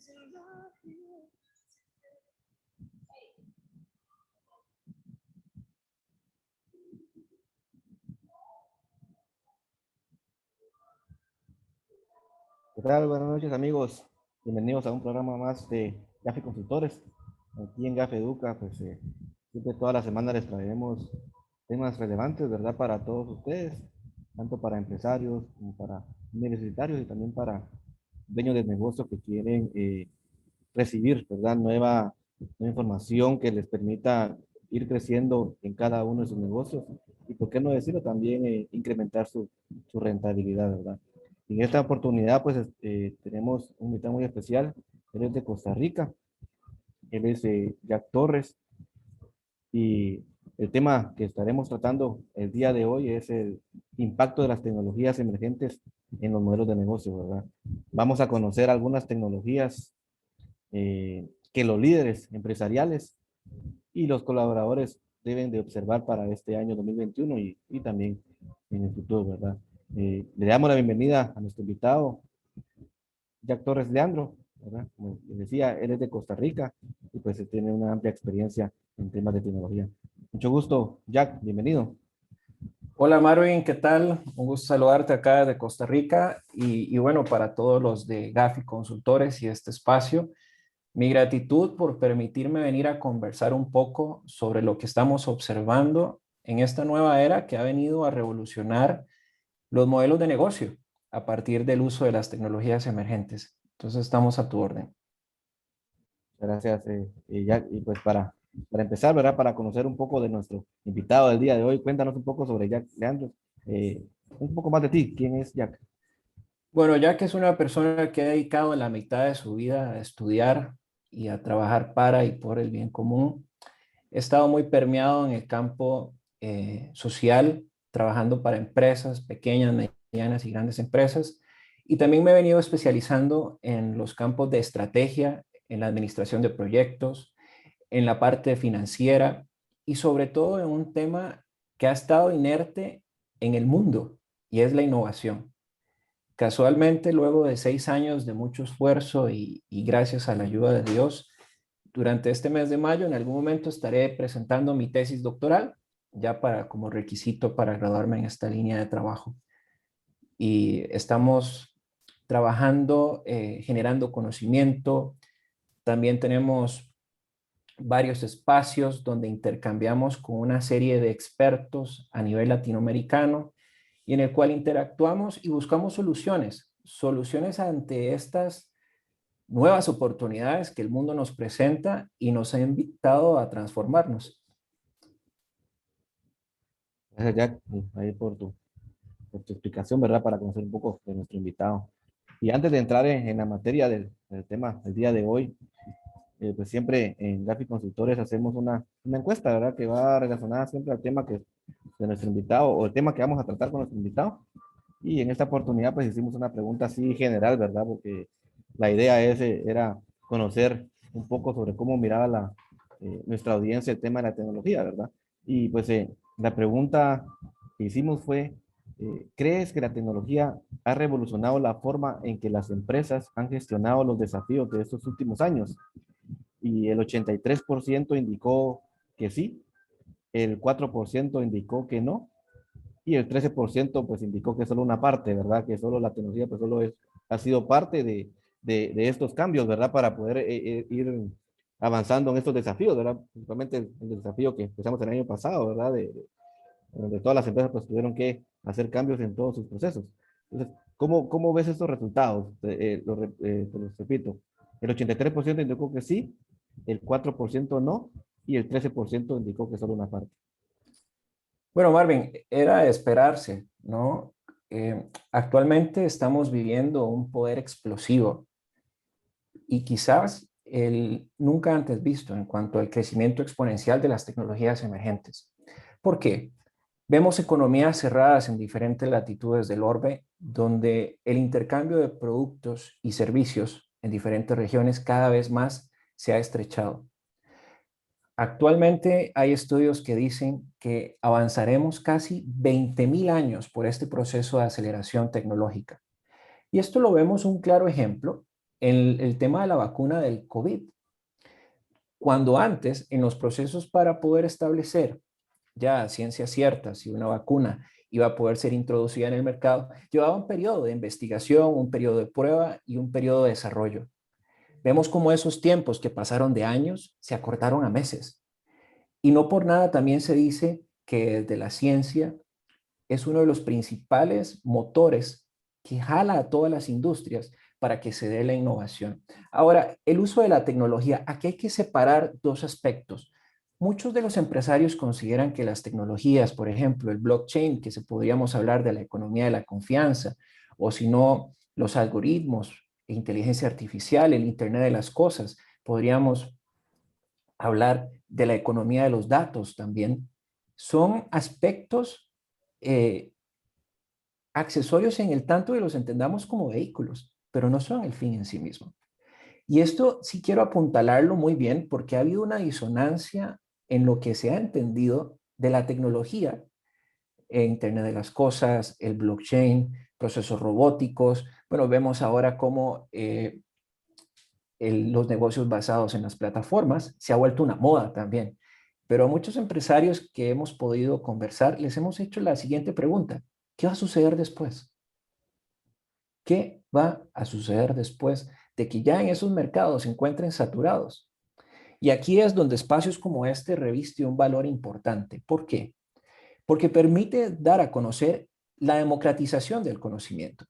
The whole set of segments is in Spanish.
¿Qué tal? Buenas noches, amigos. Bienvenidos a un programa más de GAFE Consultores. Aquí en GAFE Educa, pues siempre todas las semanas les traemos temas relevantes, ¿verdad? Para todos ustedes, tanto para empresarios como para universitarios y también para dueños de negocios que quieren recibir, ¿verdad? Nueva información que les permita ir creciendo en cada uno de sus negocios y, ¿por qué no decirlo? También incrementar su rentabilidad, ¿verdad? En esta oportunidad, pues, tenemos un invitado muy especial. Él es de Costa Rica. Él es Jack Torres. Y el tema que estaremos tratando el día de hoy es el impacto de las tecnologías emergentes en los modelos de negocio, ¿verdad? Vamos a conocer algunas tecnologías que los líderes empresariales y los colaboradores deben de observar para este año 2021 y también en el futuro, ¿verdad? Le damos la bienvenida a nuestro invitado, Jack Torres Leandro, ¿verdad? Como les decía, él es de Costa Rica y pues tiene una amplia experiencia en temas de tecnología. Mucho gusto, Jack, bienvenido. Hola Marvin, ¿qué tal? Un gusto saludarte acá de Costa Rica y bueno, para todos los de GAFI Consultores y este espacio, mi gratitud por permitirme venir a conversar un poco sobre lo que estamos observando en esta nueva era que ha venido a revolucionar los modelos de negocio a partir del uso de las tecnologías emergentes. Entonces estamos a tu orden. Gracias, Jack. Y pues para empezar, ¿verdad? Para conocer un poco de nuestro invitado del día de hoy, cuéntanos un poco sobre Jack Leandro. Un poco más de ti, ¿quién es Jack? Bueno, ya que es una persona que ha dedicado la mitad de su vida a estudiar y a trabajar para y por el bien común, he estado muy permeado en el campo social, trabajando para empresas pequeñas, medianas y grandes empresas. Y también me he venido especializando en los campos de estrategia, en la administración de proyectos, en la parte financiera y sobre todo en un tema que ha estado inerte en el mundo y es la innovación. Casualmente, luego de 6 años de mucho esfuerzo y gracias a la ayuda de Dios, durante este mes de mayo, en algún momento estaré presentando mi tesis doctoral, ya para como requisito para graduarme en esta línea de trabajo. Y estamos trabajando, generando conocimiento. También tenemos varios espacios donde intercambiamos con una serie de expertos a nivel latinoamericano y en el cual interactuamos y buscamos soluciones ante estas nuevas oportunidades que el mundo nos presenta y nos ha invitado a transformarnos. Gracias, Jack, ahí por tu explicación, ¿verdad? Para conocer un poco de nuestro invitado. Y antes de entrar en la materia del tema del día de hoy, pues siempre en Graphic Consultores hacemos una encuesta, ¿verdad? Que va relacionada siempre al tema de nuestro invitado o el tema que vamos a tratar con nuestro invitado. Y en esta oportunidad pues hicimos una pregunta así general, ¿verdad? Porque la idea era conocer un poco sobre cómo miraba nuestra audiencia el tema de la tecnología, ¿verdad? Y pues la pregunta que hicimos fue, ¿crees que la tecnología ha revolucionado la forma en que las empresas han gestionado los desafíos de estos últimos años? Y el 83% indicó que sí, el 4% indicó que no, y el 13% pues indicó que solo una parte, ¿verdad? Que solo la tecnología pues ha sido parte de estos cambios, ¿verdad? Para poder ir avanzando en estos desafíos, ¿verdad? Principalmente el desafío que empezamos el año pasado, ¿verdad? Donde todas las empresas pues tuvieron que hacer cambios en todos sus procesos. Entonces, ¿cómo ves estos resultados? Te los repito, el 83% indicó que sí, el 4% no, y el 13% indicó que solo una parte. Bueno, Marvin, era de esperarse, ¿no? Actualmente estamos viviendo un poder explosivo y quizás el nunca antes visto en cuanto al crecimiento exponencial de las tecnologías emergentes. ¿Por qué? Vemos economías cerradas en diferentes latitudes del orbe, donde el intercambio de productos y servicios en diferentes regiones cada vez más se ha estrechado. Actualmente hay estudios que dicen que avanzaremos casi 20.000 años por este proceso de aceleración tecnológica. Y esto lo vemos un claro ejemplo el tema de la vacuna del COVID. Cuando antes, en los procesos para poder establecer ya a ciencia cierta si una vacuna iba a poder ser introducida en el mercado, llevaba un periodo de investigación, un periodo de prueba y un periodo de desarrollo. Vemos cómo esos tiempos que pasaron de años se acortaron a meses. Y no por nada también se dice que desde la ciencia es uno de los principales motores que jala a todas las industrias para que se dé la innovación. Ahora, el uso de la tecnología, aquí hay que separar dos aspectos. Muchos de los empresarios consideran que las tecnologías, por ejemplo, el blockchain, que se podríamos hablar de la economía de la confianza, o si no, los algoritmos, inteligencia artificial, el Internet de las cosas, podríamos hablar de la economía de los datos también, son aspectos eh, accesorios en el tanto que los entendamos como vehículos, pero no son el fin en sí mismo. Y esto sí quiero apuntalarlo muy bien porque ha habido una disonancia en lo que se ha entendido de la tecnología, Internet de las cosas, el blockchain, procesos robóticos. Bueno, vemos ahora cómo los negocios basados en las plataformas se ha vuelto una moda también. Pero a muchos empresarios que hemos podido conversar les hemos hecho la siguiente pregunta: ¿qué va a suceder después? ¿Qué va a suceder después de que ya en esos mercados se encuentren saturados? Y aquí es donde espacios como este reviste un valor importante. ¿Por qué? Porque permite dar a conocer la democratización del conocimiento.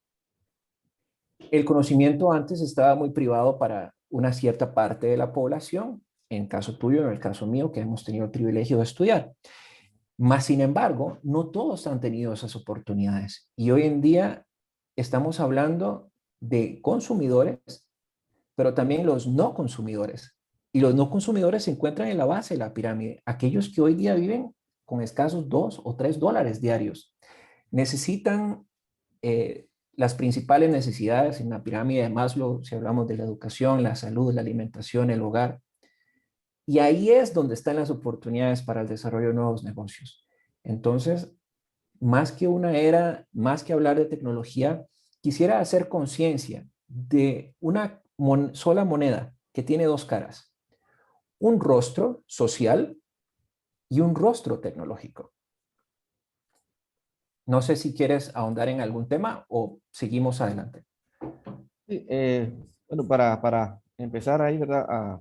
El conocimiento antes estaba muy privado para una cierta parte de la población, en el caso tuyo, en el caso mío, que hemos tenido el privilegio de estudiar. Más sin embargo, no todos han tenido esas oportunidades. Y hoy en día estamos hablando de consumidores, pero también los no consumidores. Y los no consumidores se encuentran en la base de la pirámide, aquellos que hoy día viven con escasos $2 o $3 diarios. Necesitan las principales necesidades en la pirámide de Maslow, si hablamos de la educación, la salud, la alimentación, el hogar. Y ahí es donde están las oportunidades para el desarrollo de nuevos negocios. Entonces, más que una era, más que hablar de tecnología, quisiera hacer conciencia de una sola moneda que tiene dos caras: un rostro social y un rostro tecnológico. No sé si quieres ahondar en algún tema o seguimos adelante. Sí, bueno, para empezar ahí, ¿verdad?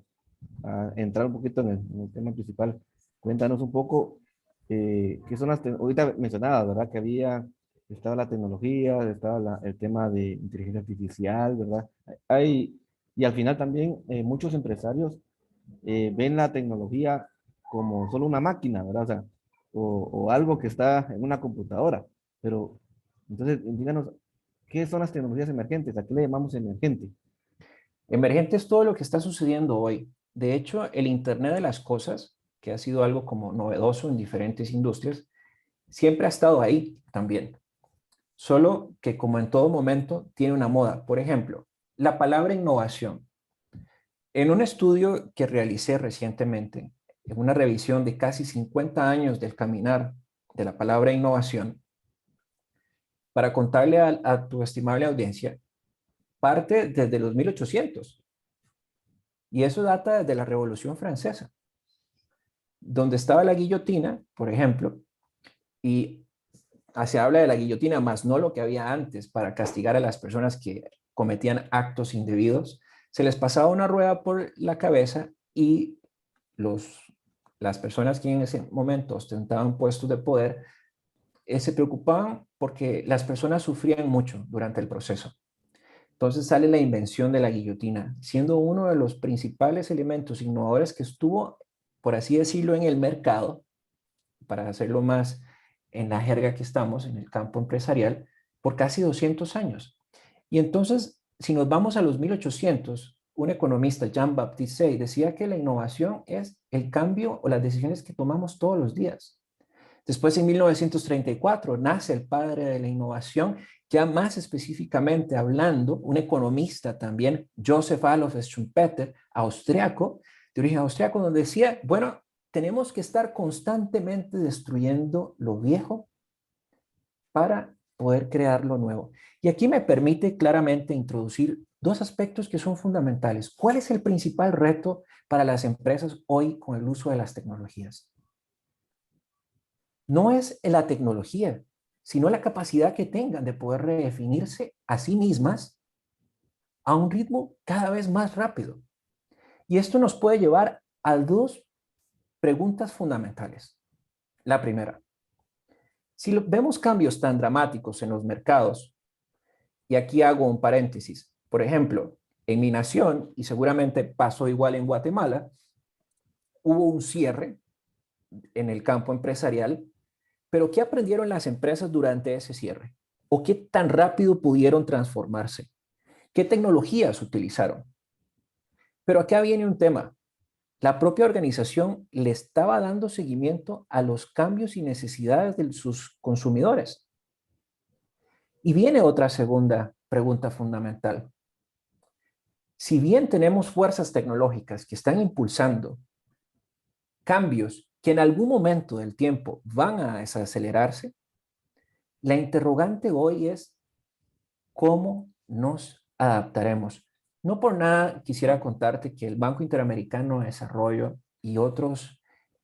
A entrar un poquito en el tema principal, cuéntanos un poco qué son ahorita mencionabas, ¿verdad? Que estaba la tecnología, estaba el tema de inteligencia artificial, ¿verdad? Hay, y al final también muchos empresarios ven la tecnología como solo una máquina, ¿verdad? O sea, o algo que está en una computadora. Pero, entonces, díganos, ¿qué son las tecnologías emergentes? ¿A qué le llamamos emergente? Emergente es todo lo que está sucediendo hoy. De hecho, el Internet de las cosas, que ha sido algo como novedoso en diferentes industrias, siempre ha estado ahí también. Solo que como en todo momento tiene una moda. Por ejemplo, la palabra innovación. En un estudio que realicé recientemente, en una revisión de casi 50 años del caminar de la palabra innovación, para contarle a tu estimable audiencia, parte desde los 1800. Y eso data desde la Revolución Francesa, donde estaba la guillotina, por ejemplo, y se habla de la guillotina, más no lo que había antes para castigar a las personas que cometían actos indebidos. Se les pasaba una rueda por la cabeza y los, las personas que en ese momento ostentaban puestos de poder se preocupaban porque las personas sufrían mucho durante el proceso. Entonces sale la invención de la guillotina, siendo uno de los principales elementos innovadores que estuvo, por así decirlo, en el mercado, para hacerlo más en la jerga que estamos, en el campo empresarial, por casi 200 años. Y entonces, si nos vamos a los 1800, un economista, Jean-Baptiste Say, decía que la innovación es el cambio o las decisiones que tomamos todos los días. Después, en 1934, nace el padre de la innovación, ya más específicamente hablando, un economista también, Joseph Adolf Schumpeter, austriaco, de origen austriaco, donde decía, bueno, tenemos que estar constantemente destruyendo lo viejo para poder crear lo nuevo. Y aquí me permite claramente introducir dos aspectos que son fundamentales. ¿Cuál es el principal reto para las empresas hoy con el uso de las tecnologías? No es la tecnología, sino la capacidad que tengan de poder redefinirse a sí mismas a un ritmo cada vez más rápido. Y esto nos puede llevar a dos preguntas fundamentales. La primera, si vemos cambios tan dramáticos en los mercados, y aquí hago un paréntesis, por ejemplo, en mi nación, y seguramente pasó igual en Guatemala, hubo un cierre en el campo empresarial, pero ¿qué aprendieron las empresas durante ese cierre? ¿O qué tan rápido pudieron transformarse? ¿Qué tecnologías utilizaron? Pero acá viene un tema. La propia organización le estaba dando seguimiento a los cambios y necesidades de sus consumidores. Y viene otra segunda pregunta fundamental. Si bien tenemos fuerzas tecnológicas que están impulsando cambios que en algún momento del tiempo van a desacelerarse, la interrogante hoy es cómo nos adaptaremos. No por nada quisiera contarte que el Banco Interamericano de Desarrollo y otros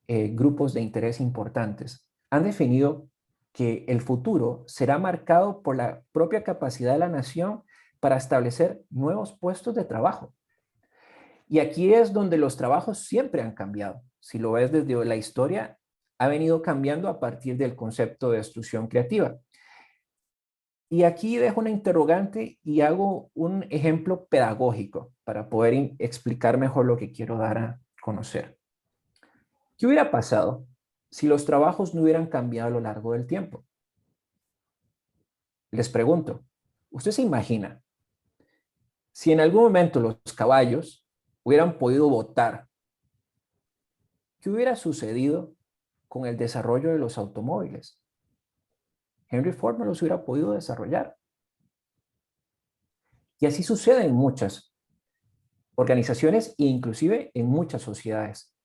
grupos de interés importantes han definido que el futuro será marcado por la propia capacidad de la nación para establecer nuevos puestos de trabajo. Y aquí es donde los trabajos siempre han cambiado. Si lo ves desde la historia, ha venido cambiando a partir del concepto de destrucción creativa. Y aquí dejo una interrogante y hago un ejemplo pedagógico para poder explicar mejor lo que quiero dar a conocer. ¿Qué hubiera pasado si los trabajos no hubieran cambiado a lo largo del tiempo? Les pregunto, ¿usted se imagina si en algún momento los caballos hubieran podido votar? ¿Qué hubiera sucedido con el desarrollo de los automóviles? Henry Ford no los hubiera podido desarrollar. Y así sucede en muchas organizaciones e inclusive en muchas sociedades.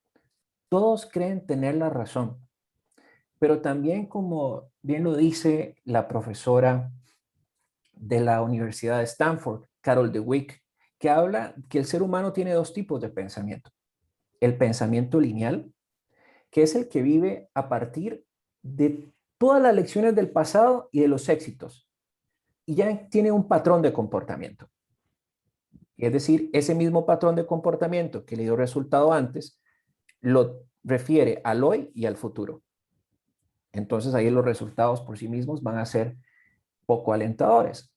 Todos creen tener la razón, pero también, como bien lo dice la profesora de la Universidad de Stanford, Carol Dweck, que habla que el ser humano tiene dos tipos de pensamiento. El pensamiento lineal, que es el que vive a partir de todas las lecciones del pasado y de los éxitos, y ya tiene un patrón de comportamiento. Es decir, ese mismo patrón de comportamiento que le dio resultado antes, lo refiere al hoy y al futuro. Entonces ahí los resultados por sí mismos van a ser poco alentadores.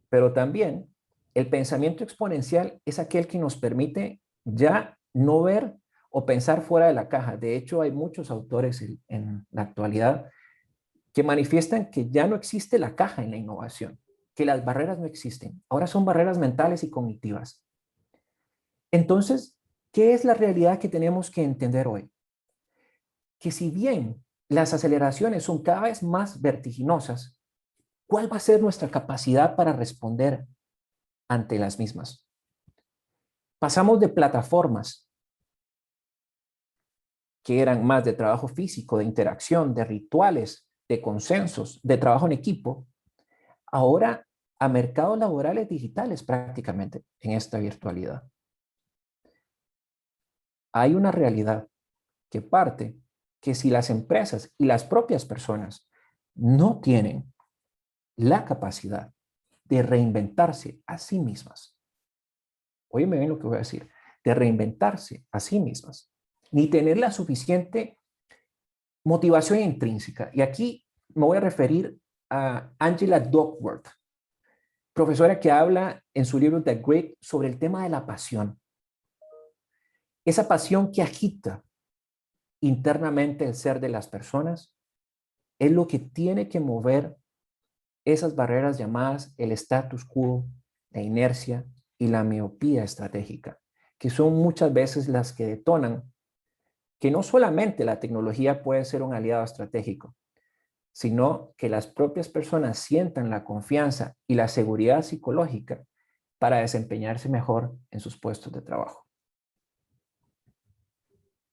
Pero también el pensamiento exponencial es aquel que nos permite ya no ver o pensar fuera de la caja. De hecho, hay muchos autores en la actualidad que manifiestan que ya no existe la caja en la innovación, que las barreras no existen. Ahora son barreras mentales y cognitivas. Entonces, ¿qué es la realidad que tenemos que entender hoy? Que si bien las aceleraciones son cada vez más vertiginosas, ¿cuál va a ser nuestra capacidad para responder ante las mismas? Pasamos de plataformas que eran más de trabajo físico, de interacción, de rituales, de consensos, de trabajo en equipo, ahora a mercados laborales digitales prácticamente en esta virtualidad. Hay una realidad que parte que si las empresas y las propias personas no tienen la capacidad de reinventarse a sí mismas, óyeme bien lo que voy a decir, de reinventarse a sí mismas, ni tener la suficiente motivación intrínseca. Y aquí me voy a referir a Angela Duckworth, profesora que habla en su libro The Great sobre el tema de la pasión. Esa pasión que agita internamente el ser de las personas es lo que tiene que mover esas barreras llamadas el status quo, la inercia y la miopía estratégica, que son muchas veces las que detonan que no solamente la tecnología puede ser un aliado estratégico, sino que las propias personas sientan la confianza y la seguridad psicológica para desempeñarse mejor en sus puestos de trabajo.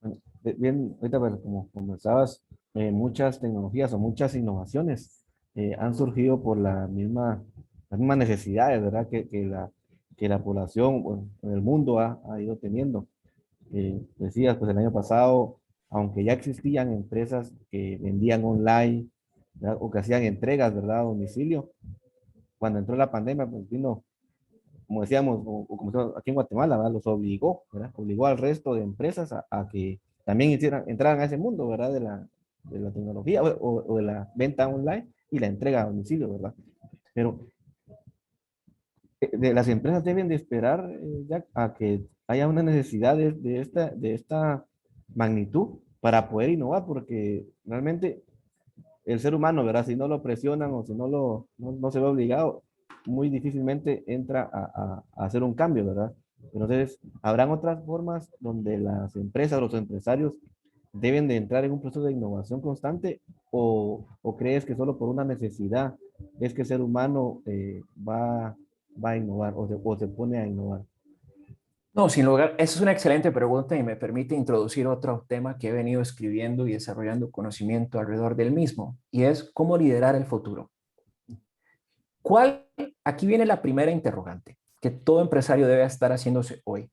Bueno, bien, ahorita pues, como conversabas, muchas tecnologías o muchas innovaciones han surgido por las mismas necesidades, ¿verdad? que la población, bueno, en el mundo ha ido teniendo. Decías, pues el año pasado, aunque ya existían empresas que vendían online, ¿verdad? O que hacían entregas, ¿verdad? A domicilio, cuando entró la pandemia, pues vino, como decíamos, o como decíamos aquí en Guatemala, ¿verdad? Los obligó, ¿verdad? Obligó al resto de empresas a que también entraran a ese mundo, ¿verdad? De la tecnología o de la venta online y la entrega a domicilio, ¿verdad? Pero las empresas deben de esperar ya a que haya una necesidad de esta magnitud para poder innovar, porque realmente el ser humano, ¿verdad? Si no lo presionan o si no se ve obligado, muy difícilmente entra a hacer un cambio, ¿verdad? Entonces, habrán otras formas donde las empresas, los empresarios deben de entrar en un proceso de innovación constante o crees que solo por una necesidad es que el ser humano va a innovar o se pone a innovar. No, sin lugar, esa es una excelente pregunta y me permite introducir otro tema que he venido escribiendo y desarrollando conocimiento alrededor del mismo, y es cómo liderar el futuro. ¿Cuál? Aquí viene la primera interrogante que todo empresario debe estar haciéndose hoy.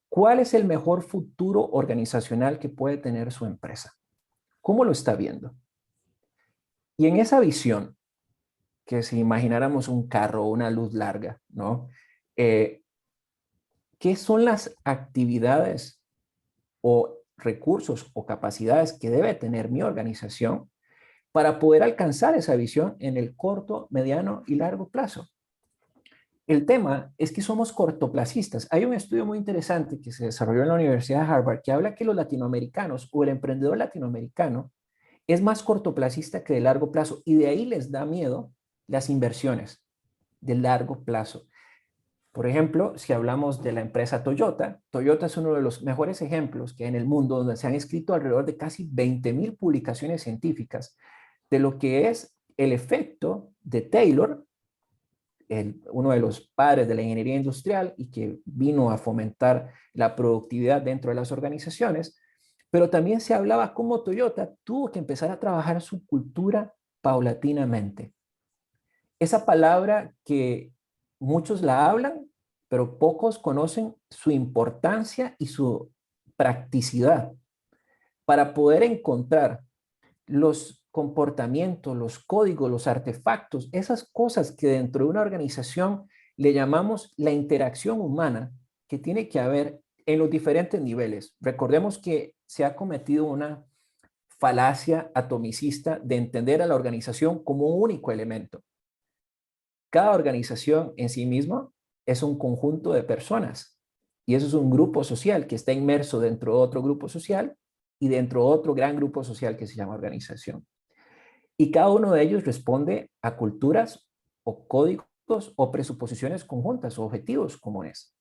¿Cuál es el mejor futuro organizacional que puede tener su empresa? ¿Cómo lo está viendo? Y en esa visión, que si imagináramos un carro o una luz larga, ¿no? Eh, ¿Qué son las actividades o recursos o capacidades que debe tener mi organización para poder alcanzar esa visión en el corto, mediano y largo plazo? El tema es que somos cortoplacistas. Hay un estudio muy interesante que se desarrolló en la Universidad de Harvard que habla que los latinoamericanos o el emprendedor latinoamericano es más cortoplacista que de largo plazo y de ahí les da miedo las inversiones de largo plazo. Por ejemplo, si hablamos de la empresa Toyota, Toyota es uno de los mejores ejemplos que hay en el mundo donde se han escrito alrededor de casi 20,000 publicaciones científicas de lo que es el efecto de Taylor, uno de los padres de la ingeniería industrial y que vino a fomentar la productividad dentro de las organizaciones, pero también se hablaba cómo Toyota tuvo que empezar a trabajar su cultura paulatinamente. Esa palabra que muchos la hablan, pero pocos conocen su importancia y su practicidad para poder encontrar los comportamientos, los códigos, los artefactos, esas cosas que dentro de una organización le llamamos la interacción humana que tiene que haber en los diferentes niveles. Recordemos que se ha cometido una falacia atomicista de entender a la organización como un único elemento. Cada organización en sí misma es un conjunto de personas y eso es un grupo social que está inmerso dentro de otro grupo social y dentro de otro gran grupo social que se llama organización. Y cada uno de ellos responde a culturas o códigos o presuposiciones conjuntas o objetivos comunes.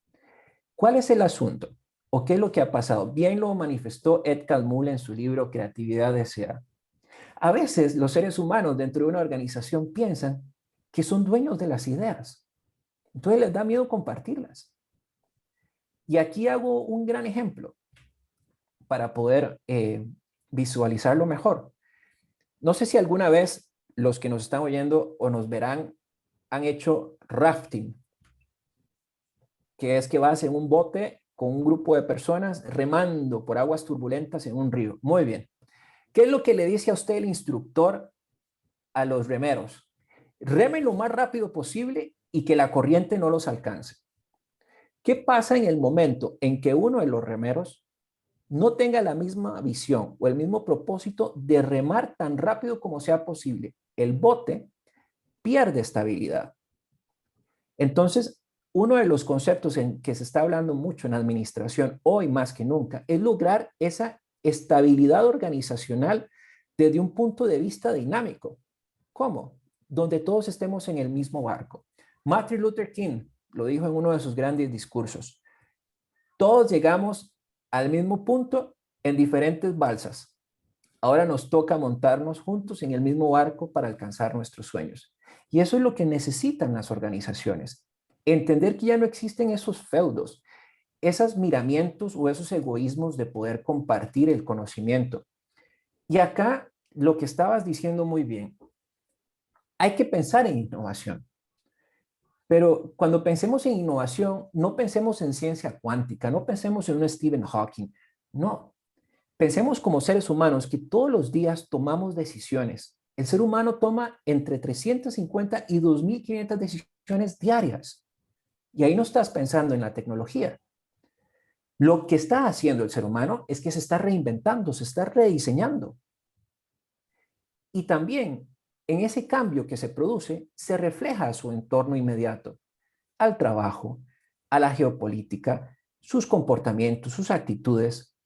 ¿Cuál es el asunto? ¿O qué es lo que ha pasado? Bien lo manifestó Ed Catmull en su libro Creatividad S.A. A veces los seres humanos dentro de una organización piensan que son dueños de las ideas. Entonces les da miedo compartirlas. Y aquí hago un gran ejemplo para poder visualizarlo mejor. No sé si alguna vez los que nos están oyendo o nos verán han hecho rafting, que es que vas en un bote con un grupo de personas remando por aguas turbulentas en un río. Muy bien. ¿Qué es lo que le dice a usted el instructor a los remeros? Remen lo más rápido posible y que la corriente no los alcance. ¿Qué pasa en el momento en que uno de los remeros no tenga la misma visión o el mismo propósito de remar tan rápido como sea posible? El bote pierde estabilidad. Entonces, uno de los conceptos en que se está hablando mucho en administración hoy más que nunca es lograr esa estabilidad organizacional desde un punto de vista dinámico. ¿Cómo? Donde todos estemos en el mismo barco. Martin Luther King lo dijo en uno de sus grandes discursos. Todos llegamos al mismo punto en diferentes balsas. Ahora nos toca montarnos juntos en el mismo barco para alcanzar nuestros sueños. Y eso es lo que necesitan las organizaciones. Entender que ya no existen esos feudos, esos miramientos o esos egoísmos de poder compartir el conocimiento. Y acá lo que estabas diciendo muy bien, hay que pensar en innovación. Pero cuando pensemos en innovación, no pensemos en ciencia cuántica, no pensemos en un Stephen Hawking, no. Pensemos como seres humanos que todos los días tomamos decisiones. El ser humano toma entre 350 y 2.500 decisiones diarias. Y ahí no estás pensando en la tecnología. Lo que está haciendo el ser humano es que se está reinventando, se está rediseñando. Y también en ese cambio que se produce, se refleja a su entorno inmediato, al trabajo, a la geopolítica, sus comportamientos, sus actitudes,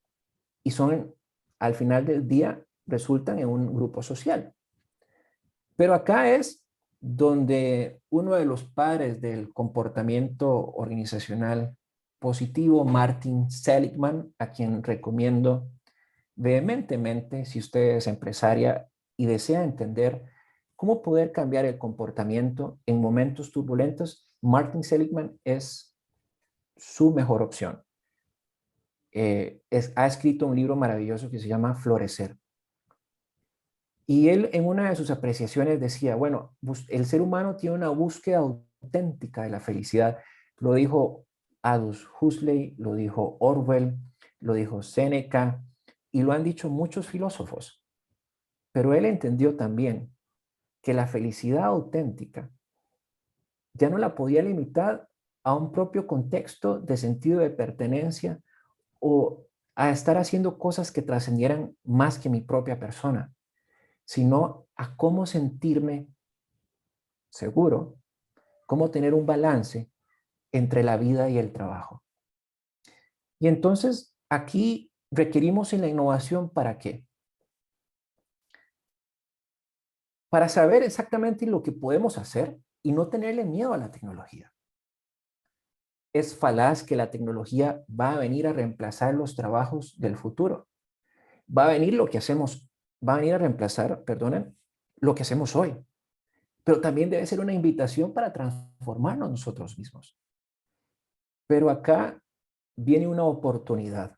y son, al final del día, resultan en un grupo social. Pero acá es donde uno de los padres del comportamiento organizacional positivo, Martin Seligman, a quien recomiendo vehementemente si usted es empresaria y desea entender cómo poder cambiar el comportamiento en momentos turbulentos, Martin Seligman es su mejor opción. Ha escrito un libro maravilloso que se llama Florecer. Y él en una de sus apreciaciones decía, bueno, el ser humano tiene una búsqueda auténtica de la felicidad. Lo dijo Aldous Huxley, lo dijo Orwell, lo dijo Séneca y lo han dicho muchos filósofos. Pero él entendió también que la felicidad auténtica ya no la podía limitar a un propio contexto de sentido de pertenencia o a estar haciendo cosas que trascendieran más que mi propia persona, sino a cómo sentirme seguro, cómo tener un balance entre la vida y el trabajo. Y entonces aquí requerimos en la innovación ¿para qué? Para saber exactamente lo que podemos hacer y no tenerle miedo a la tecnología. Es falaz que la tecnología va a venir a reemplazar los trabajos del futuro. Va a venir lo que hacemos, va a venir a reemplazar, perdonen, lo que hacemos hoy. Pero también debe ser una invitación para transformarnos nosotros mismos. Pero acá viene una oportunidad.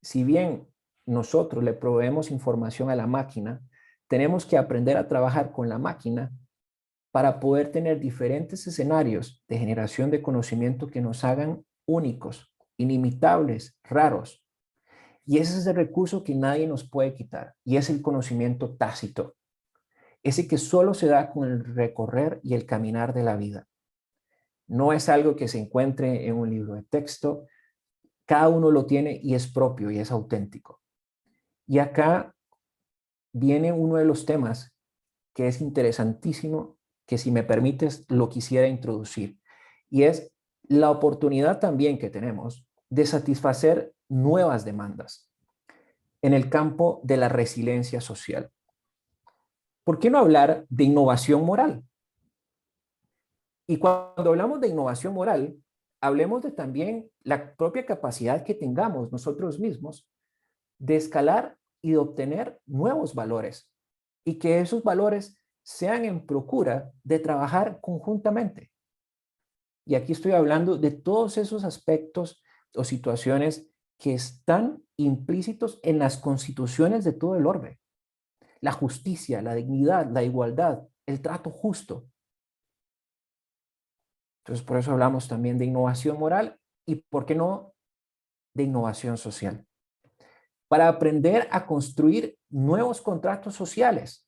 Si bien nosotros le proveemos información a la máquina, tenemos que aprender a trabajar con la máquina para poder tener diferentes escenarios de generación de conocimiento que nos hagan únicos, inimitables, raros. Y ese es el recurso que nadie nos puede quitar, y es el conocimiento tácito, ese que solo se da con el recorrer y el caminar de la vida. No es algo que se encuentre en un libro de texto, cada uno lo tiene y es propio y es auténtico. Y acá viene uno de los temas que es interesantísimo, que si me permites lo quisiera introducir, y es la oportunidad también que tenemos de satisfacer nuevas demandas en el campo de la resiliencia social. ¿Por qué no hablar de innovación moral? Y cuando hablamos de innovación moral, hablemos de también la propia capacidad que tengamos nosotros mismos de escalar y de obtener nuevos valores y que esos valores sean en procura de trabajar conjuntamente. Y aquí estoy hablando de todos esos aspectos o situaciones que están implícitos en las constituciones de todo el orbe. La justicia, la dignidad, la igualdad, el trato justo. Entonces, por eso hablamos también de innovación moral y, ¿por qué no?, de innovación social. Para aprender a construir nuevos contratos sociales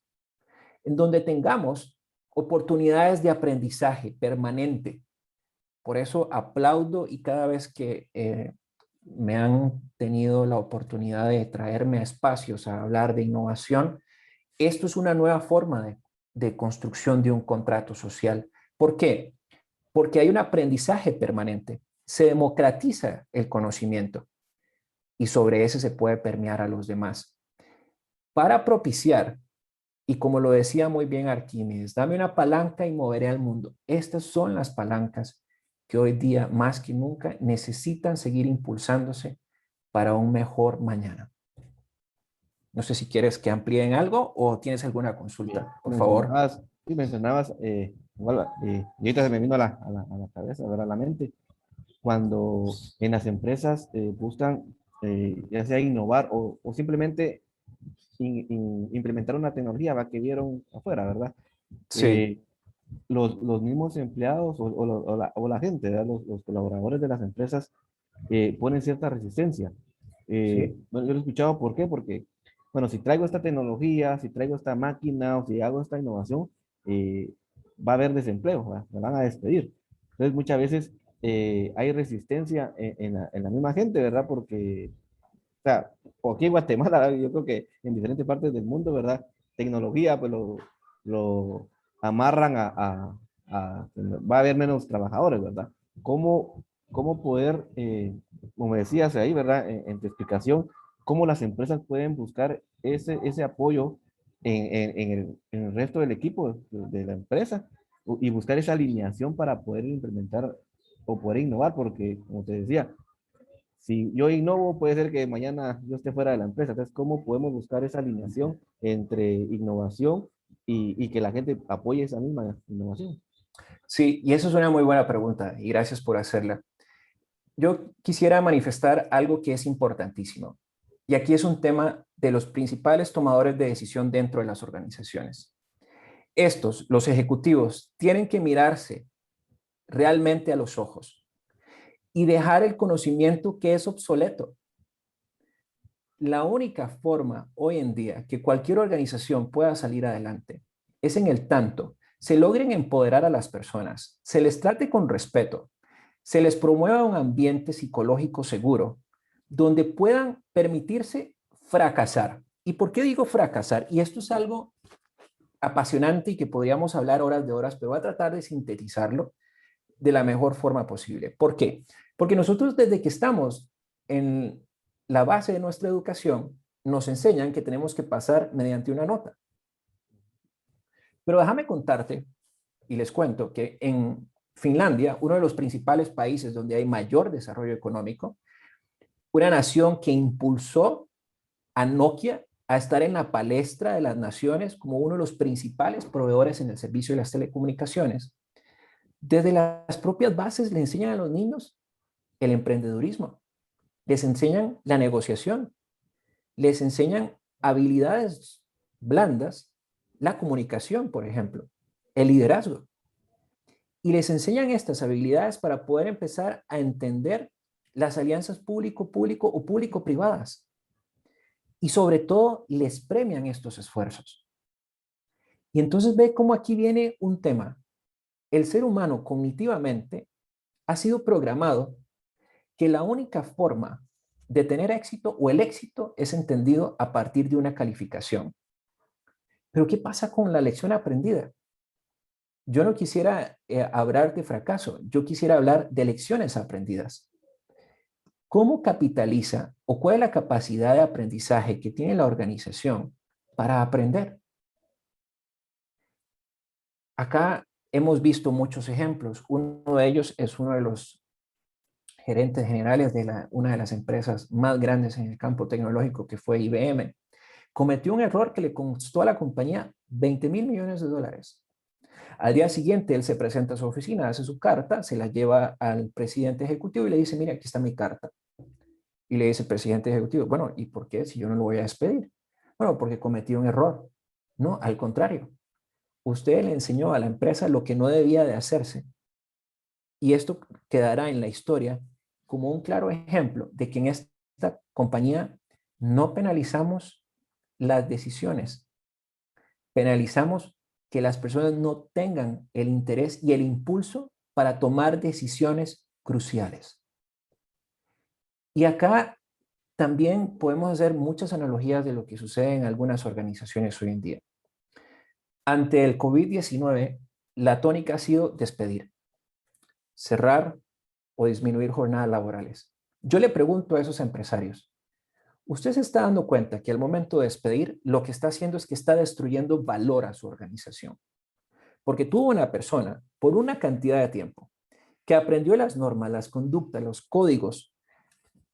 en donde tengamos oportunidades de aprendizaje permanente. Por eso aplaudo y cada vez que me han tenido la oportunidad de traerme a espacios a hablar de innovación, esto es una nueva forma de construcción de un contrato social. ¿Por qué? Porque hay un aprendizaje permanente. Se democratiza el conocimiento y sobre ese se puede permear a los demás. Para propiciar, y como lo decía muy bien Arquímedes, dame una palanca y moveré al mundo. Estas son las palancas que hoy día más que nunca necesitan seguir impulsándose para un mejor mañana. No sé si quieres que amplíen algo o tienes alguna consulta, por favor. Mencionabas, igual, y ahorita se me vino a la cabeza, ¿verdad? A la mente, cuando en las empresas buscan ya sea innovar o simplemente implementar una tecnología, ¿va? Que vieron afuera, ¿verdad? Sí, Eh, los mismos empleados o la gente, ¿verdad? Los colaboradores de las empresas ponen cierta resistencia. Sí, Bueno, yo lo he escuchado, ¿por qué? Porque, bueno, si traigo esta tecnología, si traigo esta máquina o si hago esta innovación, eh, va a haber desempleo, ¿verdad? Me van a despedir. Entonces, muchas veces hay resistencia en la misma gente, ¿verdad? Porque, o sea, o aquí en Guatemala, ¿verdad? Yo creo que en diferentes partes del mundo, ¿verdad? Tecnología, pues lo amarran va a haber menos trabajadores, ¿verdad? ¿Cómo, cómo poder, como decías ahí, ¿verdad? En tu explicación, cómo las empresas pueden buscar ese apoyo en el resto del equipo de la empresa y buscar esa alineación para poder implementar o poder innovar, porque, como te decía, si yo innovo, puede ser que mañana yo esté fuera de la empresa. Entonces, ¿cómo podemos buscar esa alineación entre innovación y que la gente apoye esa misma innovación? sí, y eso es una muy buena pregunta y gracias por hacerla. Yo quisiera manifestar algo que es importantísimo. Y aquí es un tema de los principales tomadores de decisión dentro de las organizaciones. Estos, los ejecutivos, tienen que mirarse realmente a los ojos y dejar el conocimiento que es obsoleto. La única forma hoy en día que cualquier organización pueda salir adelante es en el tanto se logren empoderar a las personas, se les trate con respeto, se les promueva un ambiente psicológico seguro donde puedan permitirse fracasar. ¿Y por qué digo fracasar? Y esto es algo apasionante y que podríamos hablar horas de horas, pero voy a tratar de sintetizarlo de la mejor forma posible. ¿Por qué? Porque nosotros desde que estamos en la base de nuestra educación, nos enseñan que tenemos que pasar mediante una nota. Pero déjame contarte y les cuento que en Finlandia, uno de los principales países donde hay mayor desarrollo económico, una nación que impulsó a Nokia a estar en la palestra de las naciones como uno de los principales proveedores en el servicio de las telecomunicaciones. Desde las propias bases le enseñan a los niños el emprendedurismo, les enseñan la negociación, les enseñan habilidades blandas, la comunicación, por ejemplo, el liderazgo. Y les enseñan estas habilidades para poder empezar a entender las alianzas público-público o público-privadas. Y sobre todo, les premian estos esfuerzos. Y entonces ve cómo aquí viene un tema. El ser humano cognitivamente ha sido programado que la única forma de tener éxito o el éxito es entendido a partir de una calificación. Pero ¿qué pasa con la lección aprendida? Yo no quisiera hablar de fracaso, yo quisiera hablar de lecciones aprendidas. ¿Cómo capitaliza o cuál es la capacidad de aprendizaje que tiene la organización para aprender? Acá hemos visto muchos ejemplos. Uno de ellos es uno de los gerentes generales de una de las empresas más grandes en el campo tecnológico, que fue IBM. Cometió un error que le costó a la compañía $20 millones. Al día siguiente, él se presenta a su oficina, hace su carta, se la lleva al presidente ejecutivo y le dice, mira, aquí está mi carta. Y le dice el presidente ejecutivo, bueno, ¿y por qué si yo no lo voy a despedir? Bueno, porque cometí un error. No, al contrario. Usted le enseñó a la empresa lo que no debía de hacerse. Y esto quedará en la historia como un claro ejemplo de que en esta compañía no penalizamos las decisiones, penalizamos que las personas no tengan el interés y el impulso para tomar decisiones cruciales. Y acá también podemos hacer muchas analogías de lo que sucede en algunas organizaciones hoy en día. Ante el COVID-19, la tónica ha sido despedir, cerrar o disminuir jornadas laborales. Yo le pregunto a esos empresarios, ¿usted se está dando cuenta que al momento de despedir, lo que está haciendo es que está destruyendo valor a su organización? Porque tuvo una persona, por una cantidad de tiempo, que aprendió las normas, las conductas, los códigos,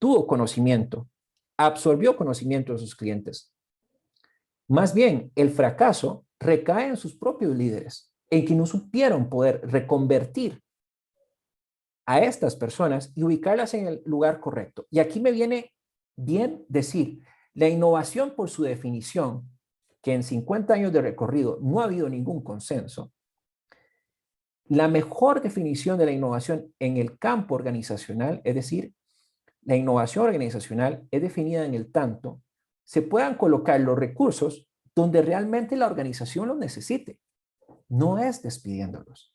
tuvo conocimiento, absorbió conocimiento de sus clientes. Más bien, el fracaso recae en sus propios líderes, en que no supieron poder reconvertir a estas personas y ubicarlas en el lugar correcto. Y aquí me viene bien decir, la innovación por su definición, que en 50 años de recorrido no ha habido ningún consenso, La mejor definición de la innovación en el campo organizacional, es decir, la innovación organizacional es definida en el tanto se puedan colocar los recursos donde realmente la organización los necesite. No es despidiéndolos,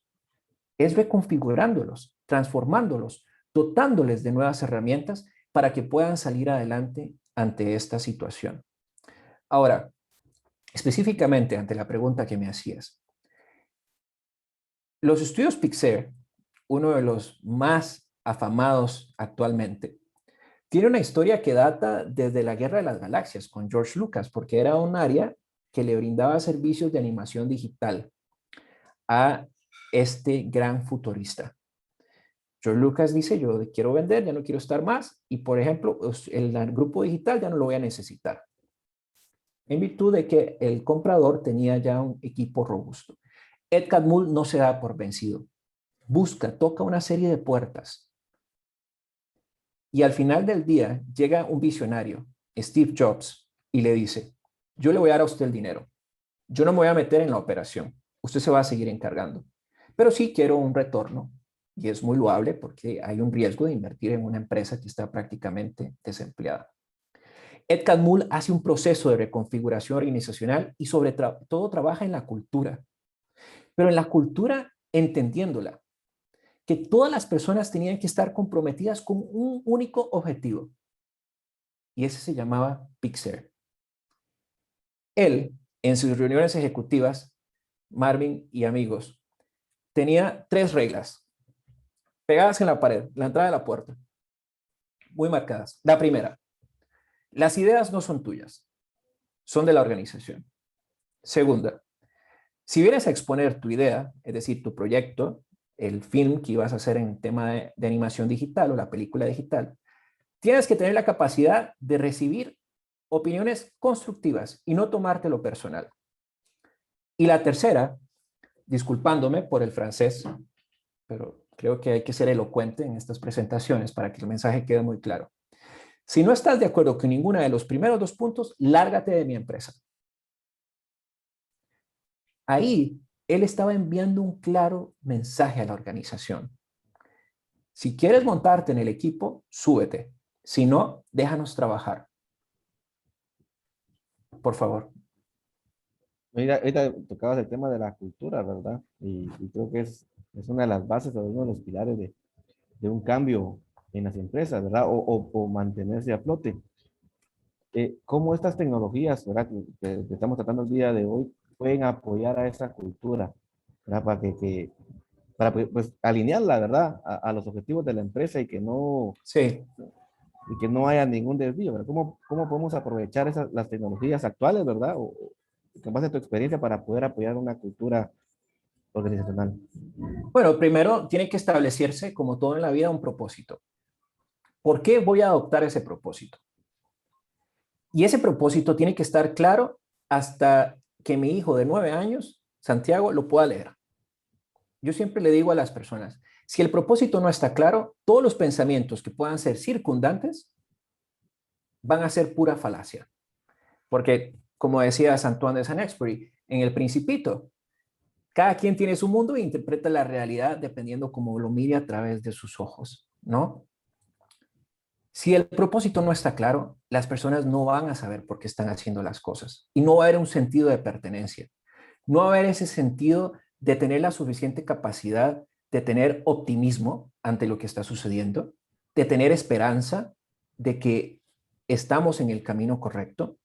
es reconfigurándolos, transformándolos, dotándoles de nuevas herramientas para que puedan salir adelante ante esta situación. Ahora, específicamente ante la pregunta que me hacías, los estudios Pixar, uno de los más afamados actualmente, tiene una historia que data desde la Guerra de las Galaxias con George Lucas, porque era un área que le brindaba servicios de animación digital a este gran futurista. George Lucas dice, yo quiero vender, ya no quiero estar más, y por ejemplo, el grupo digital ya no lo voy a necesitar, en virtud de que el comprador tenía ya un equipo robusto. Ed Catmull no se da por vencido, busca, toca una serie de puertas, y al final del día llega un visionario, Steve Jobs, y le dice, yo le voy a dar a usted el dinero, yo no me voy a meter en la operación, usted se va a seguir encargando, pero sí quiero un retorno, y es muy loable porque hay un riesgo de invertir en una empresa que está prácticamente desempleada. Ed Catmull hace un proceso de reconfiguración organizacional y sobre todo trabaja en la cultura, pero en la cultura entendiéndola, que todas las personas tenían que estar comprometidas con un único objetivo, y ese se llamaba Pixar. Él, en sus reuniones ejecutivas, Marvin y amigos, tenía 3 reglas, pegadas en la pared, la entrada de la puerta, muy marcadas. La primera, las ideas no son tuyas, son de la organización. Segunda, si vienes a exponer tu idea, es decir, tu proyecto, el film que ibas a hacer en tema de animación digital o la película digital, tienes que tener la capacidad de recibir opiniones constructivas y no tomártelo personal. Y la tercera, disculpándome por el francés, pero creo que hay que ser elocuente en estas presentaciones para que el mensaje quede muy claro. Si no estás de acuerdo con ninguna de los primeros 2 puntos, lárgate de mi empresa. Ahí él estaba enviando un claro mensaje a la organización. Si quieres montarte en el equipo, súbete. Si no, déjanos trabajar. Por favor. Mira, ahorita tocabas el tema de la cultura, ¿verdad? Y creo que es una de las bases o uno de los pilares de un cambio en las empresas, ¿verdad? O mantenerse a flote. ¿Cómo estas tecnologías, ¿verdad? Que estamos tratando el día de hoy, pueden apoyar a esa cultura, ¿verdad? Para pues, alinearla, ¿verdad? A los objetivos de la empresa Sí. y que no haya ningún desvío, ¿verdad? ¿Cómo podemos aprovechar las tecnologías actuales, ¿verdad? O con base en tu experiencia para poder apoyar una cultura organizacional. Bueno, primero tiene que establecerse, como todo en la vida, un propósito. ¿Por qué voy a adoptar ese propósito? Y ese propósito tiene que estar claro hasta que mi hijo de 9 años, Santiago, lo pueda leer. Yo siempre le digo a las personas, si el propósito no está claro, todos los pensamientos que puedan ser circundantes van a ser pura falacia. Porque, como decía Antoine de Saint-Exupéry, en El Principito, cada quien tiene su mundo e interpreta la realidad dependiendo cómo lo mire a través de sus ojos, ¿no? Si el propósito no está claro, las personas no van a saber por qué están haciendo las cosas y no va a haber un sentido de pertenencia. No va a haber ese sentido de tener la suficiente capacidad de tener optimismo ante lo que está sucediendo, de tener esperanza de que estamos en el camino correcto,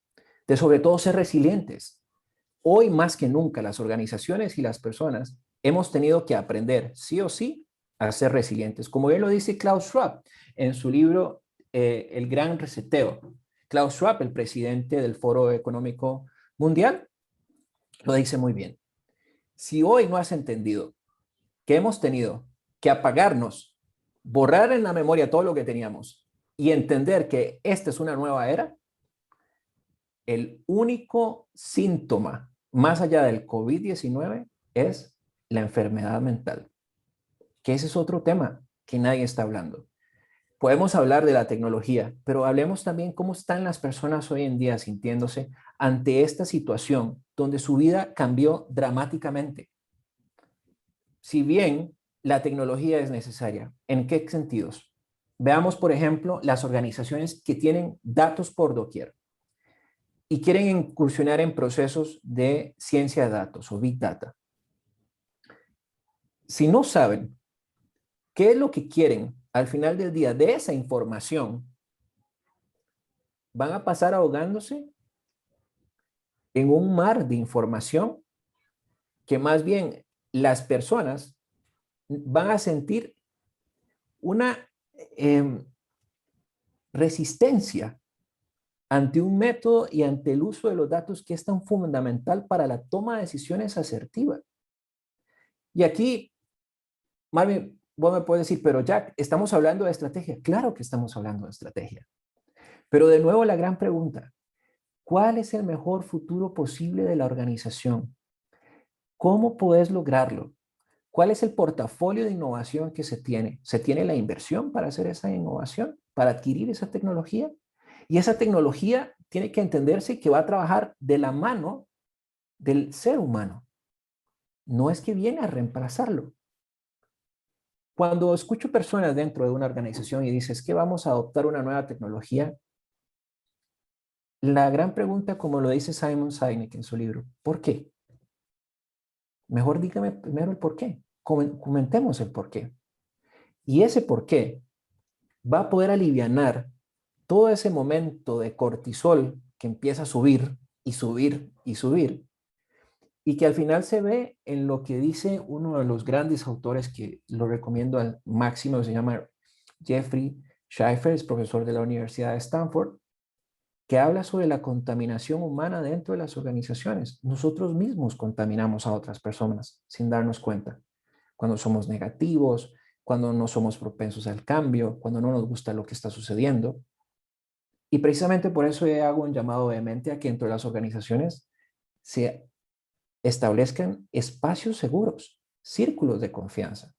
de sobre todo ser resilientes. Hoy más que nunca las organizaciones y las personas hemos tenido que aprender sí o sí a ser resilientes. Como bien lo dice Klaus Schwab en su libro El Gran Reseteo. Klaus Schwab, el presidente del Foro Económico Mundial, lo dice muy bien. Si hoy no has entendido que hemos tenido que apagarnos, borrar en la memoria todo lo que teníamos y entender que esta es una nueva era, el único síntoma más allá del COVID-19 es la enfermedad mental, que ese es otro tema que nadie está hablando. Podemos hablar de la tecnología, pero hablemos también cómo están las personas hoy en día sintiéndose ante esta situación donde su vida cambió dramáticamente. si bien la tecnología es necesaria. ¿En qué sentidos? Veamos, por ejemplo, las organizaciones que tienen datos por doquier y quieren incursionar en procesos de ciencia de datos o Big Data. Si no saben qué es lo que quieren al final del día de esa información, van a pasar ahogándose en un mar de información que más bien las personas van a sentir una resistencia ante un método y ante el uso de los datos que es tan fundamental para la toma de decisiones asertiva. Y aquí, Marvin, vos me puedes decir, pero Jack, ¿estamos hablando de estrategia? Claro que estamos hablando de estrategia. Pero de nuevo la gran pregunta, ¿cuál es el mejor futuro posible de la organización? ¿Cómo puedes lograrlo? ¿Cuál es el portafolio de innovación que se tiene? ¿Se tiene la inversión para hacer esa innovación, para adquirir esa tecnología? Y esa tecnología tiene que entenderse que va a trabajar de la mano del ser humano. No es que viene a reemplazarlo. Cuando escucho personas dentro de una organización y dices que vamos a adoptar una nueva tecnología, la gran pregunta, como lo dice Simon Sinek en su libro, ¿por qué? Mejor dígame primero el por qué. Comentemos el por qué. Y ese por qué va a poder alivianar todo ese momento de cortisol que empieza a subir y subir y subir, y que al final se ve en lo que dice uno de los grandes autores que lo recomiendo al máximo, se llama Jeffrey Schaefer, es profesor de la Universidad de Stanford, que habla sobre la contaminación humana dentro de las organizaciones. Nosotros mismos contaminamos a otras personas sin darnos cuenta. Cuando somos negativos, cuando no somos propensos al cambio, cuando no nos gusta lo que está sucediendo. Y precisamente por eso hago un llamado vehemente a que dentro de las organizaciones se establezcan espacios seguros, círculos de confianza,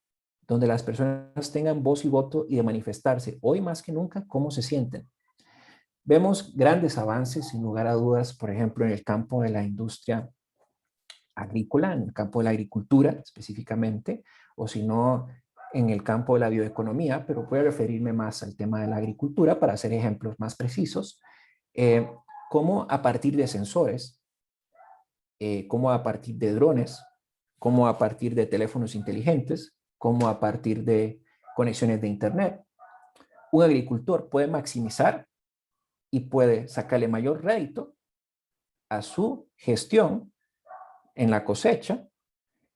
donde las personas tengan voz y voto y de manifestarse hoy más que nunca cómo se sienten. Vemos grandes avances, sin lugar a dudas, por ejemplo, en el campo de la industria agrícola, en el campo de la agricultura específicamente, o si no, en el campo de la bioeconomía, pero voy a referirme más al tema de la agricultura para hacer ejemplos más precisos, cómo a partir de sensores, cómo a partir de drones, cómo a partir de teléfonos inteligentes, cómo a partir de conexiones de Internet, un agricultor puede maximizar y puede sacarle mayor rédito a su gestión en la cosecha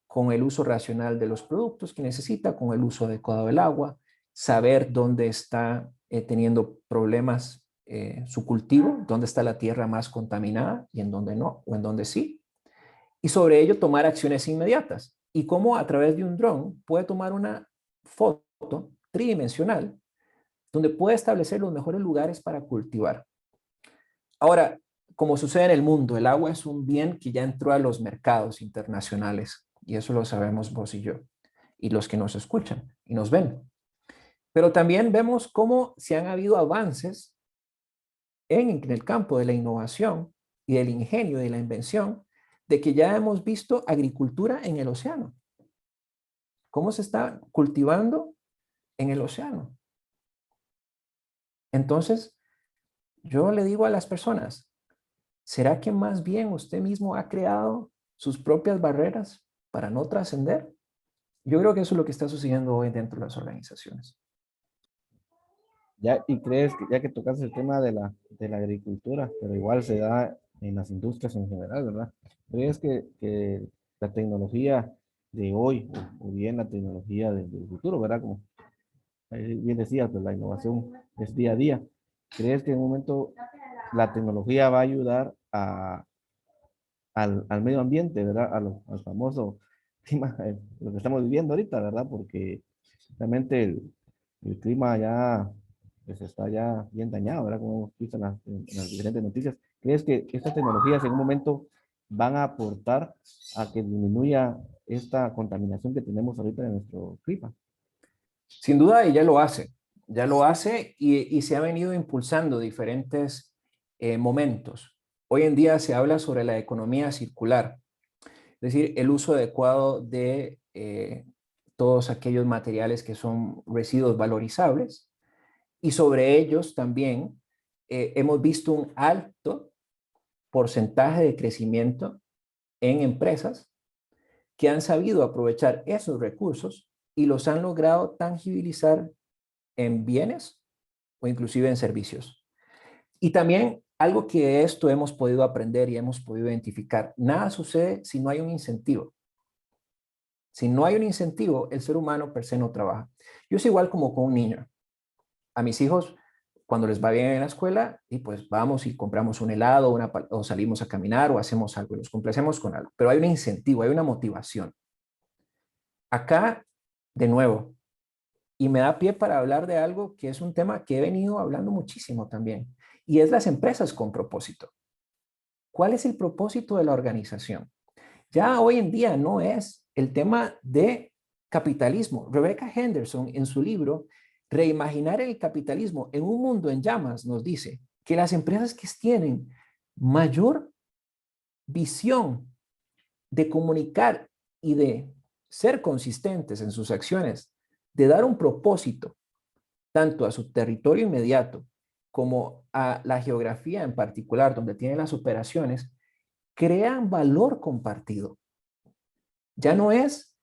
con el uso racional de los productos que necesita, con el uso adecuado del agua, saber dónde está teniendo problemas su cultivo, dónde está la tierra más contaminada y en dónde no, o en dónde sí. Y sobre ello tomar acciones inmediatas. Y cómo a través de un dron puede tomar una foto tridimensional donde puede establecer los mejores lugares para cultivar. Ahora, como sucede en el mundo, el agua es un bien que ya entró a los mercados internacionales y eso lo sabemos vos y yo y los que nos escuchan y nos ven. Pero también vemos cómo se han habido avances en el campo de la innovación y del ingenio y de la invención, de que ya hemos visto agricultura en el océano. ¿Cómo se está cultivando en el océano? Entonces, yo le digo a las personas, ¿será que más bien usted mismo ha creado sus propias barreras para no trascender? Yo creo que eso es lo que está sucediendo hoy dentro de las organizaciones. Ya, y crees que ya que tocas el tema de la agricultura, pero igual se da en las industrias en general, ¿verdad? ¿Crees que la tecnología de hoy, o bien la tecnología del futuro, ¿verdad? Como bien decías, pues la innovación es día a día. ¿Crees que en un momento la tecnología va a ayudar al medio ambiente, ¿verdad? Al famoso clima, lo que estamos viviendo ahorita, ¿verdad? Porque realmente el clima ya pues está ya bien dañado, ¿verdad? Como hemos visto en las diferentes noticias. ¿Crees que estas tecnologías en un momento van a aportar a que disminuya esta contaminación que tenemos ahorita en nuestro clima? Sin duda, ella ya lo hace y se ha venido impulsando diferentes momentos. Hoy en día se habla sobre la economía circular, es decir, el uso adecuado de todos aquellos materiales que son residuos valorizables, y sobre ellos también hemos visto un alto porcentaje de crecimiento en empresas que han sabido aprovechar esos recursos y los han logrado tangibilizar en bienes o inclusive en servicios. Y también algo que de esto hemos podido aprender y hemos podido identificar, nada sucede si no hay un incentivo. Si no hay un incentivo, el ser humano per se no trabaja. Yo es igual como con un niño. A mis hijos, cuando les va bien en la escuela, y pues vamos y compramos un helado, o salimos a caminar o hacemos algo y los complacemos con algo. Pero hay un incentivo, hay una motivación. Acá, de nuevo, y me da pie para hablar de algo que es un tema que he venido hablando muchísimo también, y es las empresas con propósito. ¿Cuál es el propósito de la organización? Ya hoy en día no es el tema de capitalismo. Rebecca Henderson, en su libro Reimaginar el capitalismo en un mundo en llamas, nos dice que las empresas que tienen mayor visión de comunicar y de ser consistentes en sus acciones, de dar un propósito tanto a su territorio inmediato como a la geografía en particular donde tienen las operaciones, crean valor compartido. Ya no es,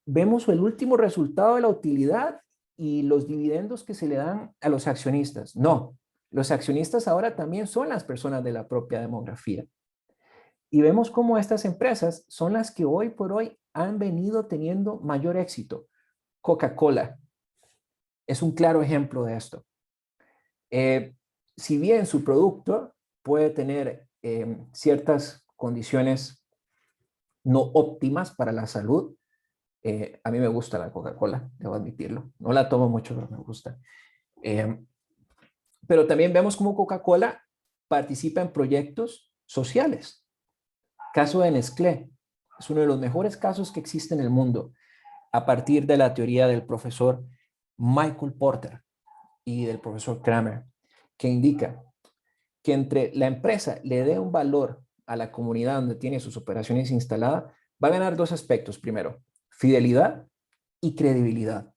vemos el último resultado de la utilidad y los dividendos que se le dan a los accionistas. No, los accionistas ahora también son las personas de la propia demografía. Y vemos cómo estas empresas son las que hoy por hoy han venido teniendo mayor éxito. Coca-Cola es un claro ejemplo de esto. Si bien su producto puede tener ciertas condiciones no óptimas para la salud, a mí me gusta la Coca-Cola, debo admitirlo. No la tomo mucho, pero me gusta. Pero también vemos cómo Coca-Cola participa en proyectos sociales. Caso de Nestlé, es uno de los mejores casos que existe en el mundo a partir de la teoría del profesor Michael Porter y del profesor Kramer, que indica que entre la empresa le dé un valor a la comunidad donde tiene sus operaciones instaladas, va a ganar dos aspectos. Primero, fidelidad y credibilidad.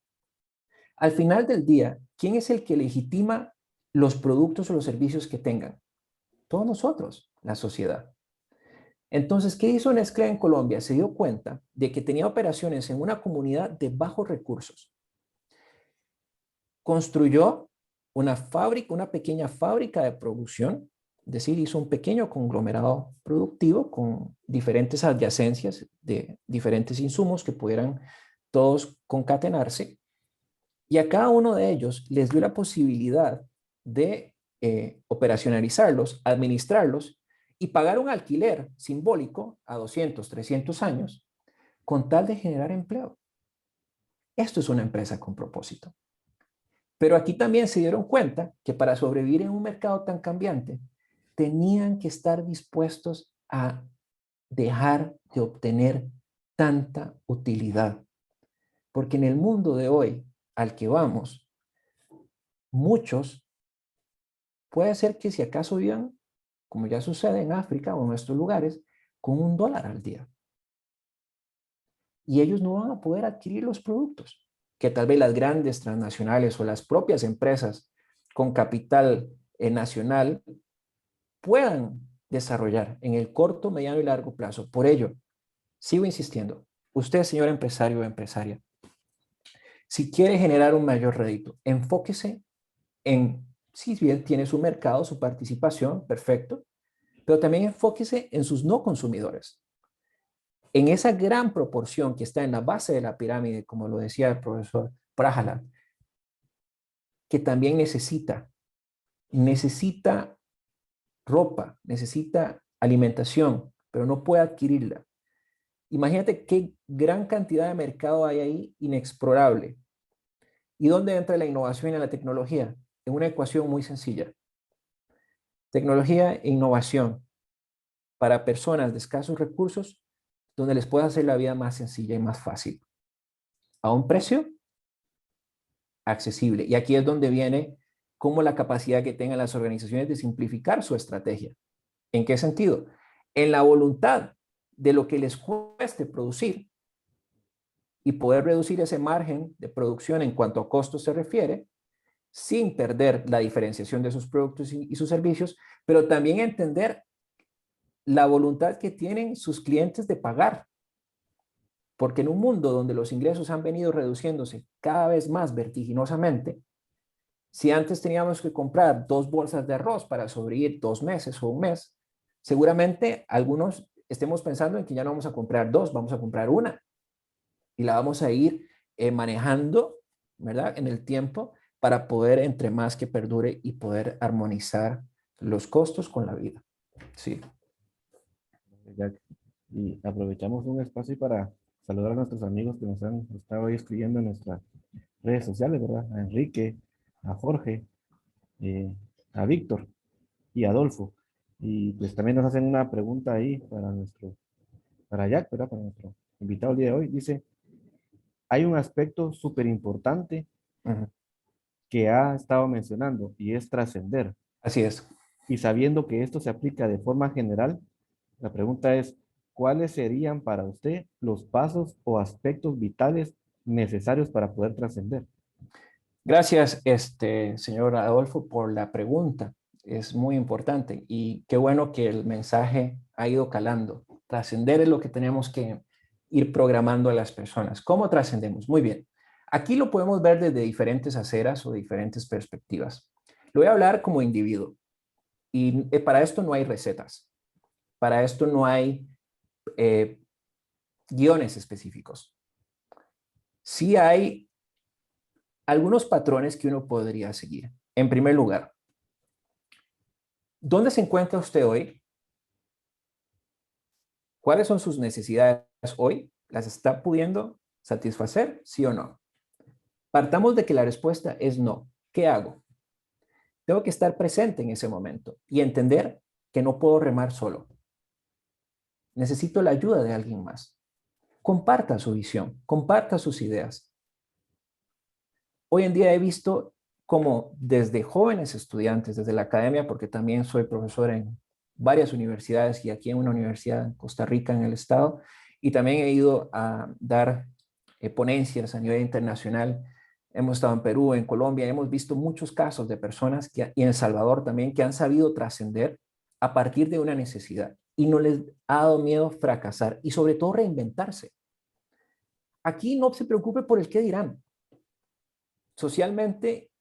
Al final del día, ¿quién es el que legitima los productos o los servicios que tengan? Todos nosotros, la sociedad. Entonces, ¿qué hizo Nestlé en Colombia? Se dio cuenta de que tenía operaciones en una comunidad de bajos recursos. Construyó una fábrica, una pequeña fábrica de producción, es decir, hizo un pequeño conglomerado productivo con diferentes adyacencias de diferentes insumos que pudieran todos concatenarse, y a cada uno de ellos les dio la posibilidad de operacionalizarlos, administrarlos y pagar un alquiler simbólico a 200, 300 años con tal de generar empleo. Esto es una empresa con propósito. Pero aquí también se dieron cuenta que para sobrevivir en un mercado tan cambiante, tenían que estar dispuestos a dejar de obtener tanta utilidad. Porque en el mundo de hoy al que vamos, muchos puede ser que si acaso vivan, como ya sucede en África o en estos lugares, con $1 al día. Y ellos no van a poder adquirir los productos que tal vez las grandes transnacionales o las propias empresas con capital nacional puedan desarrollar en el corto, mediano y largo plazo. Por ello, sigo insistiendo, usted, señor empresario o empresaria, si quiere generar un mayor rédito, enfóquese en, si bien tiene su mercado, su participación, perfecto, pero también enfóquese en sus no consumidores. En esa gran proporción que está en la base de la pirámide, como lo decía el profesor Prahalad, que también necesita ropa, necesita alimentación, pero no puede adquirirla. Imagínate qué gran cantidad de mercado hay ahí inexplorable. ¿Y dónde entra la innovación y la tecnología? En una ecuación muy sencilla. Tecnología e innovación para personas de escasos recursos, donde les pueda hacer la vida más sencilla y más fácil. A un precio accesible. Y aquí es donde viene cómo la capacidad que tengan las organizaciones de simplificar su estrategia. ¿En qué sentido? En la voluntad de lo que les cueste producir, y poder reducir ese margen de producción en cuanto a costos se refiere, sin perder la diferenciación de sus productos y sus servicios, pero también entender la voluntad que tienen sus clientes de pagar. Porque en un mundo donde los ingresos han venido reduciéndose cada vez más vertiginosamente, si antes teníamos que comprar 2 bolsas de arroz para sobrevivir 2 meses o un mes, seguramente algunos estemos pensando en que ya no vamos a comprar 2, vamos a comprar una. Y la vamos a ir manejando, ¿verdad? En el tiempo para poder, entre más que perdure y poder armonizar los costos con la vida. Sí. Jack. Y aprovechamos un espacio para saludar a nuestros amigos que nos han estado ahí escribiendo en nuestras redes sociales, ¿verdad? A Enrique, a Jorge, eh, a Víctor y a Adolfo. Y pues también nos hacen una pregunta ahí para Jack, ¿verdad? Para nuestro invitado el día de hoy. Dice, hay un aspecto súper importante Ujú. que ha estado mencionando y es trascender. Así es. Y sabiendo que esto se aplica de forma general, la pregunta es, ¿cuáles serían para usted los pasos o aspectos vitales necesarios para poder trascender? Gracias, señor Adolfo, por la pregunta. Es muy importante y qué bueno que el mensaje ha ido calando. Trascender es lo que tenemos que ir programando a las personas. ¿Cómo trascendemos? Muy bien. Aquí lo podemos ver desde diferentes aceras o diferentes perspectivas. Lo voy a hablar como individuo y para esto no hay recetas. Para esto no hay eh, guiones específicos. Sí hay algunos patrones que uno podría seguir. En primer lugar, ¿dónde se encuentra usted hoy? ¿Cuáles son sus necesidades hoy? ¿Las está pudiendo satisfacer? ¿Sí o no? Partamos de que la respuesta es no. ¿Qué hago? Tengo que estar presente en ese momento y entender que no puedo remar solo. Necesito la ayuda de alguien más. Comparta su visión, comparta sus ideas. Hoy en día he visto como desde jóvenes estudiantes, desde la academia, porque también soy profesor en varias universidades y aquí en una universidad en Costa Rica, en el estado, y también he ido a dar ponencias a nivel internacional. Hemos estado en Perú, en Colombia, hemos visto muchos casos de personas y en El Salvador también que han sabido trascender a partir de una necesidad y no les ha dado miedo fracasar y sobre todo reinventarse. Aquí no se preocupe por el qué dirán. Socialmente,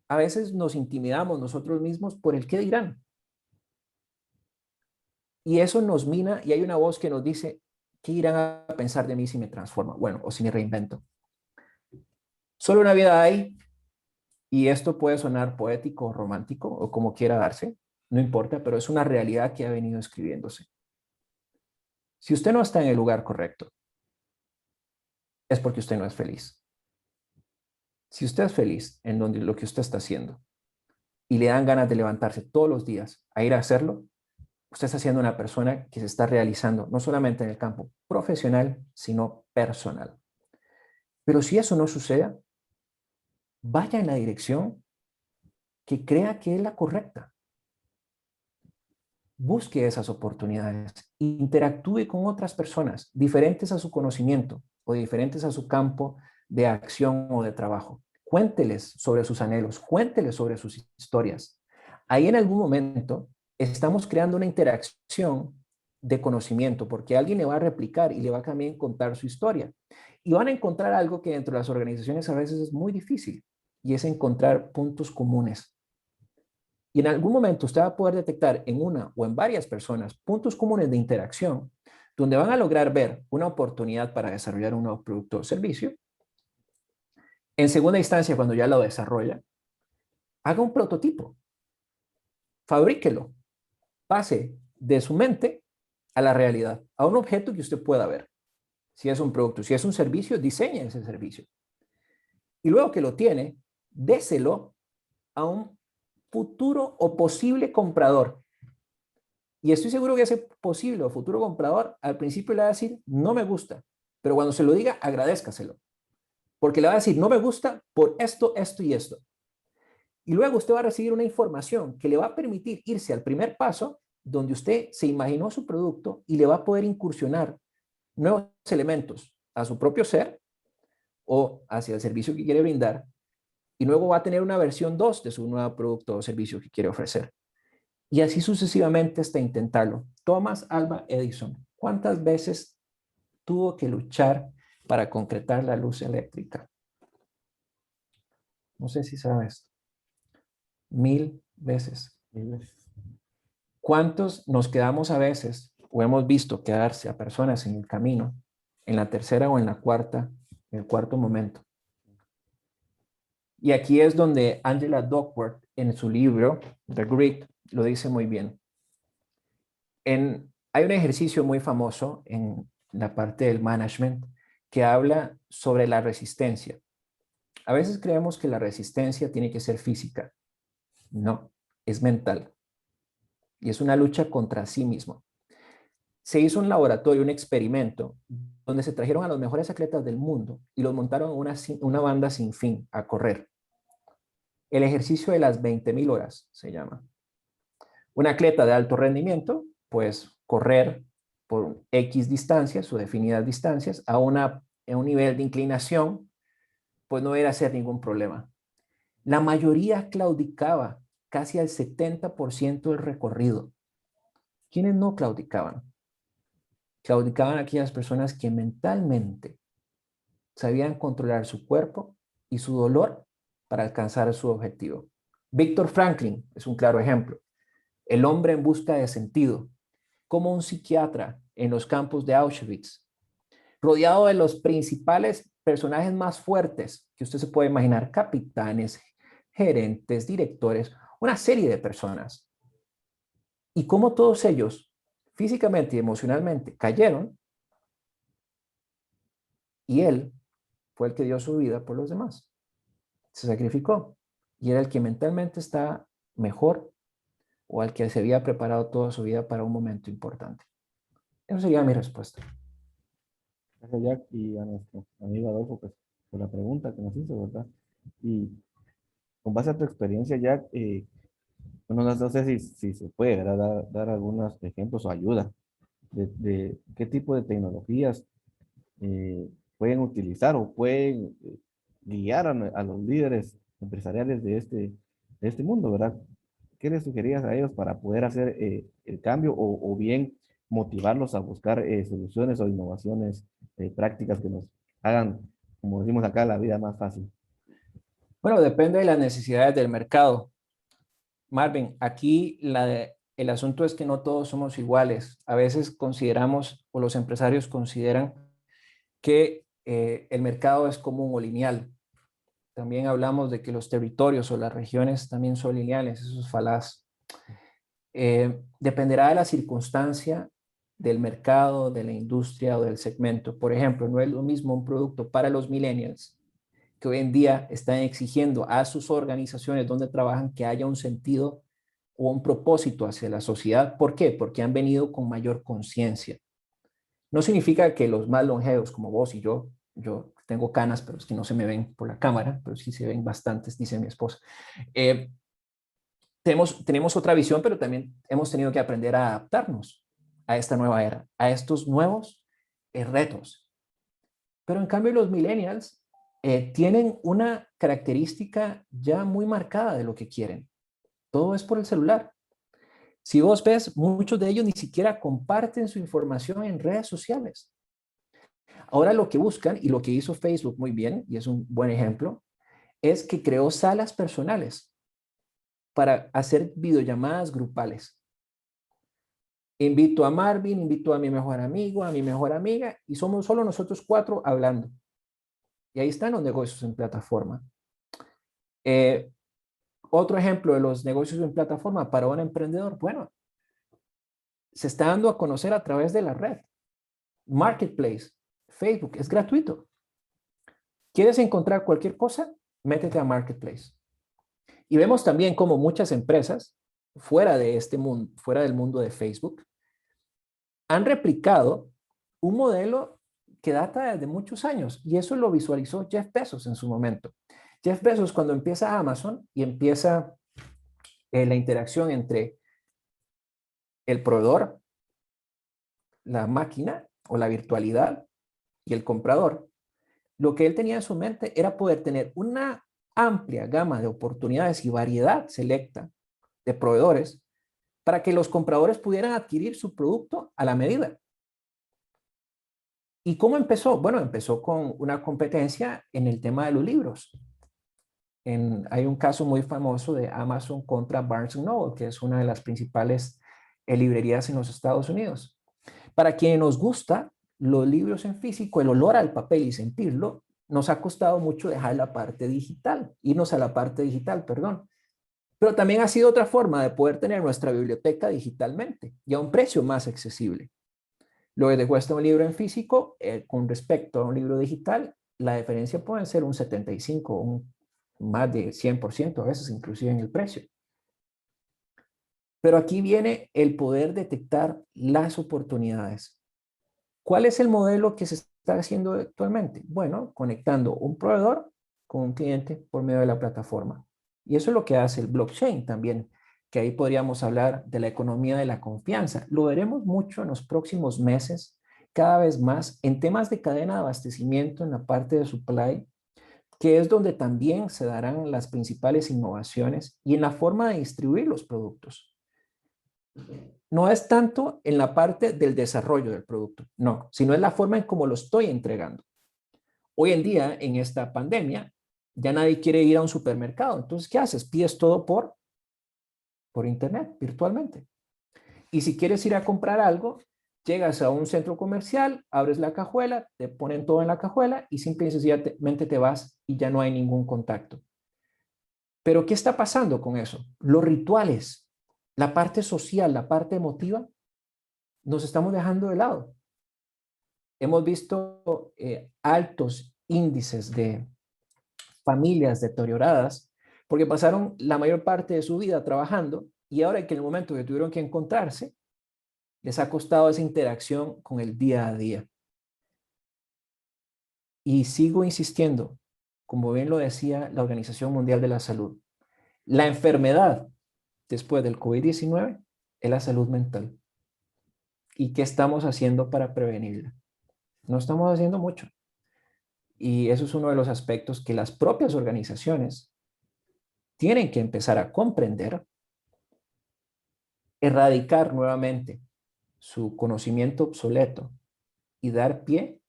a veces nos intimidamos nosotros mismos por el qué dirán. Y eso nos mina y hay una voz que nos dice, ¿qué irán a pensar de mí si me transformo? Bueno, o si me reinvento. Solo una vida hay y esto puede sonar poético o romántico o como quiera darse, no importa, pero es una realidad que ha venido escribiéndose. Si usted no está en el lugar correcto, es porque usted no es feliz. Si usted es feliz en donde lo que usted está haciendo y le dan ganas de levantarse todos los días a ir a hacerlo, usted está siendo una persona que se está realizando no solamente en el campo profesional, sino personal. Pero si eso no sucede, vaya en la dirección que crea que es la correcta. Busque esas oportunidades, interactúe con otras personas diferentes a su conocimiento o diferentes a su campo de acción o de trabajo. Cuénteles sobre sus anhelos, cuénteles sobre sus historias. Ahí en algún momento estamos creando una interacción de conocimiento porque alguien le va a replicar y le va a también contar su historia. Y van a encontrar algo que dentro de las organizaciones a veces es muy difícil y es encontrar puntos comunes. Y en algún momento usted va a poder detectar en una o en varias personas puntos comunes de interacción donde van a lograr ver una oportunidad para desarrollar un nuevo producto o servicio. En segunda instancia, cuando ya lo desarrolla, haga un prototipo, fabríquelo, pase de su mente a la realidad, a un objeto que usted pueda ver. Si es un producto, si es un servicio, diseñe ese servicio. Y luego que lo tiene, déselo a un futuro o posible comprador. Y estoy seguro que ese posible o futuro comprador al principio le va a decir, no me gusta, pero cuando se lo diga, agradézcaselo. Porque le va a decir, no me gusta por esto, esto y esto. Y luego usted va a recibir una información que le va a permitir irse al primer paso, donde usted se imaginó su producto y le va a poder incursionar nuevos elementos a su propio ser o hacia el servicio que quiere brindar, y luego va a tener una versión 2 de su nuevo producto o servicio que quiere ofrecer. Y así sucesivamente hasta intentarlo. Thomas Alva Edison, ¿cuántas veces tuvo que luchar para concretar la luz eléctrica? No sé si sabes. 1000 veces. ¿Cuántos nos quedamos a veces o hemos visto quedarse a personas en el camino, en la tercera o en la cuarta, en el cuarto momento? Y aquí es donde Angela Duckworth, en su libro The Grit, lo dice muy bien. Hay un ejercicio muy famoso en la parte del management que habla sobre la resistencia. A veces creemos que la resistencia tiene que ser física. No, es mental. Y es una lucha contra sí mismo. Se hizo un laboratorio, un experimento, donde se trajeron a los mejores atletas del mundo y los montaron una banda sin fin a correr. El ejercicio de las 20.000 horas se llama. Un atleta de alto rendimiento, pues correr por X distancias o definidas distancias a un nivel de inclinación, pues no era ser ningún problema. La mayoría claudicaba casi al 70% del recorrido. ¿Quiénes no claudicaban? Claudicaban aquellas personas que mentalmente sabían controlar su cuerpo y su dolor para alcanzar su objetivo. Víctor Franklin es un claro ejemplo. El hombre en busca de sentido, como un psiquiatra en los campos de Auschwitz, rodeado de los principales personajes más fuertes que usted se puede imaginar, capitanes, gerentes, directores, una serie de personas. Y cómo todos ellos, físicamente y emocionalmente, cayeron, y él fue el que dio su vida por los demás. Se sacrificó, y era el que mentalmente está mejor o al que se había preparado toda su vida para un momento importante. Esa sería mi respuesta. Gracias, Jack, y a nuestro amigo Adolfo, pues, por la pregunta que nos hizo, ¿verdad? Y con base a tu experiencia, Jack, bueno, no sé si se puede, ¿verdad? Dar algunos ejemplos o ayuda de qué tipo de tecnologías eh, pueden utilizar o pueden guiar a los líderes empresariales de este mundo, ¿verdad? ¿Qué les sugerías a ellos para poder hacer el cambio o bien motivarlos a buscar soluciones o innovaciones prácticas que nos hagan, como decimos acá, la vida más fácil? Bueno, depende de las necesidades del mercado. Marvin, aquí el asunto es que no todos somos iguales. A veces consideramos, o los empresarios consideran, que el mercado es común o lineal. También hablamos de que los territorios o las regiones también son lineales. Eso es falaz. Dependerá de la circunstancia del mercado, de la industria o del segmento. Por ejemplo, no es lo mismo un producto para los millennials que hoy en día están exigiendo a sus organizaciones donde trabajan que haya un sentido o un propósito hacia la sociedad. ¿Por qué? Porque han venido con mayor conciencia. No significa que los más longevos como vos y yo tengo canas, pero es que no se me ven por la cámara, pero sí se ven bastantes, dice mi esposa. Eh, tenemos otra visión, pero también hemos tenido que aprender a adaptarnos a esta nueva era, a estos nuevos retos. Pero en cambio los millennials tienen una característica ya muy marcada de lo que quieren. Todo es por el celular. Si vos ves, muchos de ellos ni siquiera comparten su información en redes sociales. Ahora lo que buscan, y lo que hizo Facebook muy bien, y es un buen ejemplo, es que creó salas personales para hacer videollamadas grupales. Invito a Marvin, invito a mi mejor amigo, a mi mejor amiga, y somos solo nosotros 4 hablando. Y ahí están los negocios en plataforma. Otro ejemplo de los negocios en plataforma para un emprendedor, bueno, se está dando a conocer a través de la red. Marketplace, Facebook, es gratuito. ¿Quieres encontrar cualquier cosa? Métete a Marketplace. Y vemos también cómo muchas empresas fuera de este mundo, fuera del mundo de Facebook, han replicado un modelo que data de muchos años, y eso lo visualizó Jeff Bezos en su momento. Jeff Bezos, cuando empieza Amazon y empieza la interacción entre el proveedor, la máquina o la virtualidad y el comprador, Lo que él tenía en su mente era poder tener una amplia gama de oportunidades y variedad selecta de proveedores para que los compradores pudieran adquirir su producto a la medida. ¿Y cómo empezó? Bueno, empezó con una competencia en el tema de los libros. Hay un caso muy famoso de Amazon contra Barnes Noble, que es una de las principales librerías en los Estados Unidos. Para quienes nos gusta los libros en físico, el olor al papel y sentirlo, nos ha costado mucho dejar la parte digital, irnos a la parte digital, perdón. Pero también ha sido otra forma de poder tener nuestra biblioteca digitalmente y a un precio más accesible. Lo que te cuesta un libro en físico con respecto a un libro digital, la diferencia puede ser un 75, más de 100%, a veces inclusive en el precio. Pero aquí viene el poder detectar las oportunidades. ¿Cuál es el modelo que se está haciendo actualmente? Bueno, conectando un proveedor con un cliente por medio de la plataforma. Y eso es lo que hace el blockchain también, que ahí podríamos hablar de la economía de la confianza. Lo veremos mucho en los próximos meses, cada vez más, en temas de cadena de abastecimiento en la parte de supply, que es donde también se darán las principales innovaciones y en la forma de distribuir los productos. No es tanto en la parte del desarrollo del producto, no, sino en la forma en cómo lo estoy entregando. Hoy en día, en esta pandemia, ya nadie quiere ir a un supermercado. Entonces, ¿qué haces? Pides todo por internet, virtualmente. Y si quieres ir a comprar algo, llegas a un centro comercial, abres la cajuela, te ponen todo en la cajuela y simple y sencillamente te vas y ya no hay ningún contacto. Pero ¿qué está pasando con eso? Los rituales, la parte social, la parte emotiva, nos estamos dejando de lado. Hemos visto altos índices de familias deterioradas porque pasaron la mayor parte de su vida trabajando y ahora que en el momento que tuvieron que encontrarse, les ha costado esa interacción con el día a día. Y sigo insistiendo, como bien lo decía la Organización Mundial de la Salud, la enfermedad después del COVID-19 es la salud mental. ¿Y qué estamos haciendo para prevenirla? No estamos haciendo mucho. Y eso es uno de los aspectos que las propias organizaciones tienen que empezar a comprender, erradicar nuevamente su conocimiento obsoleto y dar pie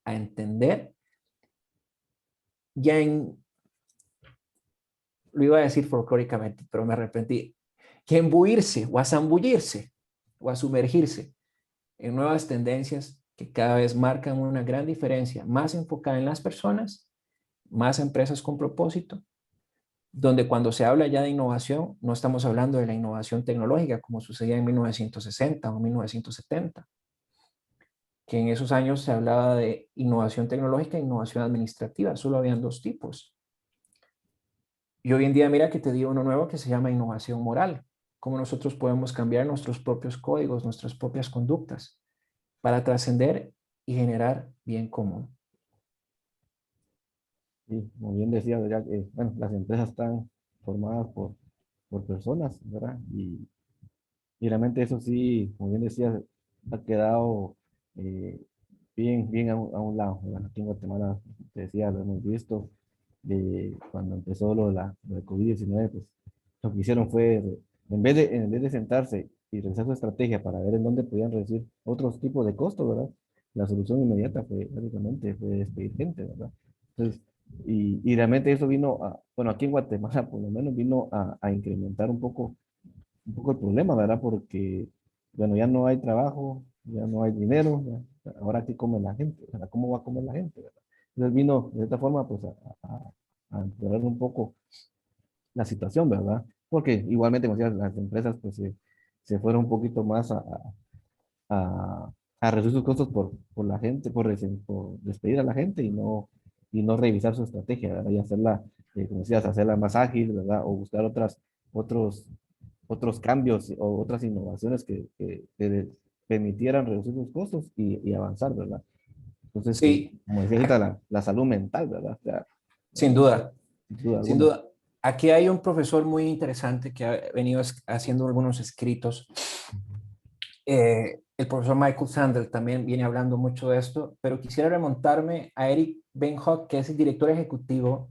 a entender ya en, lo iba a decir folclóricamente, pero me arrepentí, que embuirse o a zambullirse o a sumergirse en nuevas tendencias que cada vez marcan una gran diferencia, más enfocada en las personas, más empresas con propósito, donde cuando se habla ya de innovación, no estamos hablando de la innovación tecnológica como sucedía en 1960 o 1970, que en esos años se hablaba de innovación tecnológica e innovación administrativa, solo habían dos tipos. Y hoy en día mira que te digo uno nuevo que se llama innovación moral, cómo nosotros podemos cambiar nuestros propios códigos, nuestras propias conductas para trascender y generar bien común. Sí, como bien decía, ya que, bueno, las empresas están formadas por personas, ¿verdad? Y realmente eso sí, como bien decía, ha quedado eh, bien a un lado, ¿verdad? Aquí en Guatemala, te decía, lo hemos visto, cuando empezó lo de COVID-19, pues lo que hicieron fue, en vez de sentarse y realizar su estrategia para ver en dónde podían reducir otros tipos de costos, ¿verdad? La solución inmediata fue, básicamente, fue despedir gente, ¿verdad? Entonces, y realmente eso vino a, bueno, aquí en Guatemala por lo menos vino a incrementar un poco el problema, ¿verdad? Porque, bueno, ya no hay trabajo, ya no hay dinero, ahora qué come la gente, ¿verdad? ¿Cómo va a comer la gente, ¿verdad? Entonces vino de esta forma, pues, a empeorar un poco la situación, ¿verdad? Porque igualmente, como decía, las empresas, pues, se fueron un poquito más a, a reducir sus costos por la gente, por despedir a la gente y no revisar su estrategia, ¿verdad? Y hacerla, como decías, hacerla más ágil, ¿verdad? O buscar otros, otros cambios o otras innovaciones que permitieran reducir sus costos y avanzar, ¿verdad? Entonces, Sí, como decía ahorita, la salud mental, ¿verdad? O sea, sin duda, sin duda sin alguna. duda. Aquí hay un profesor muy interesante que ha venido haciendo algunos escritos el profesor Michael Sandel también viene hablando mucho de esto, pero quisiera remontarme a Eric Beinhoff, que es el director ejecutivo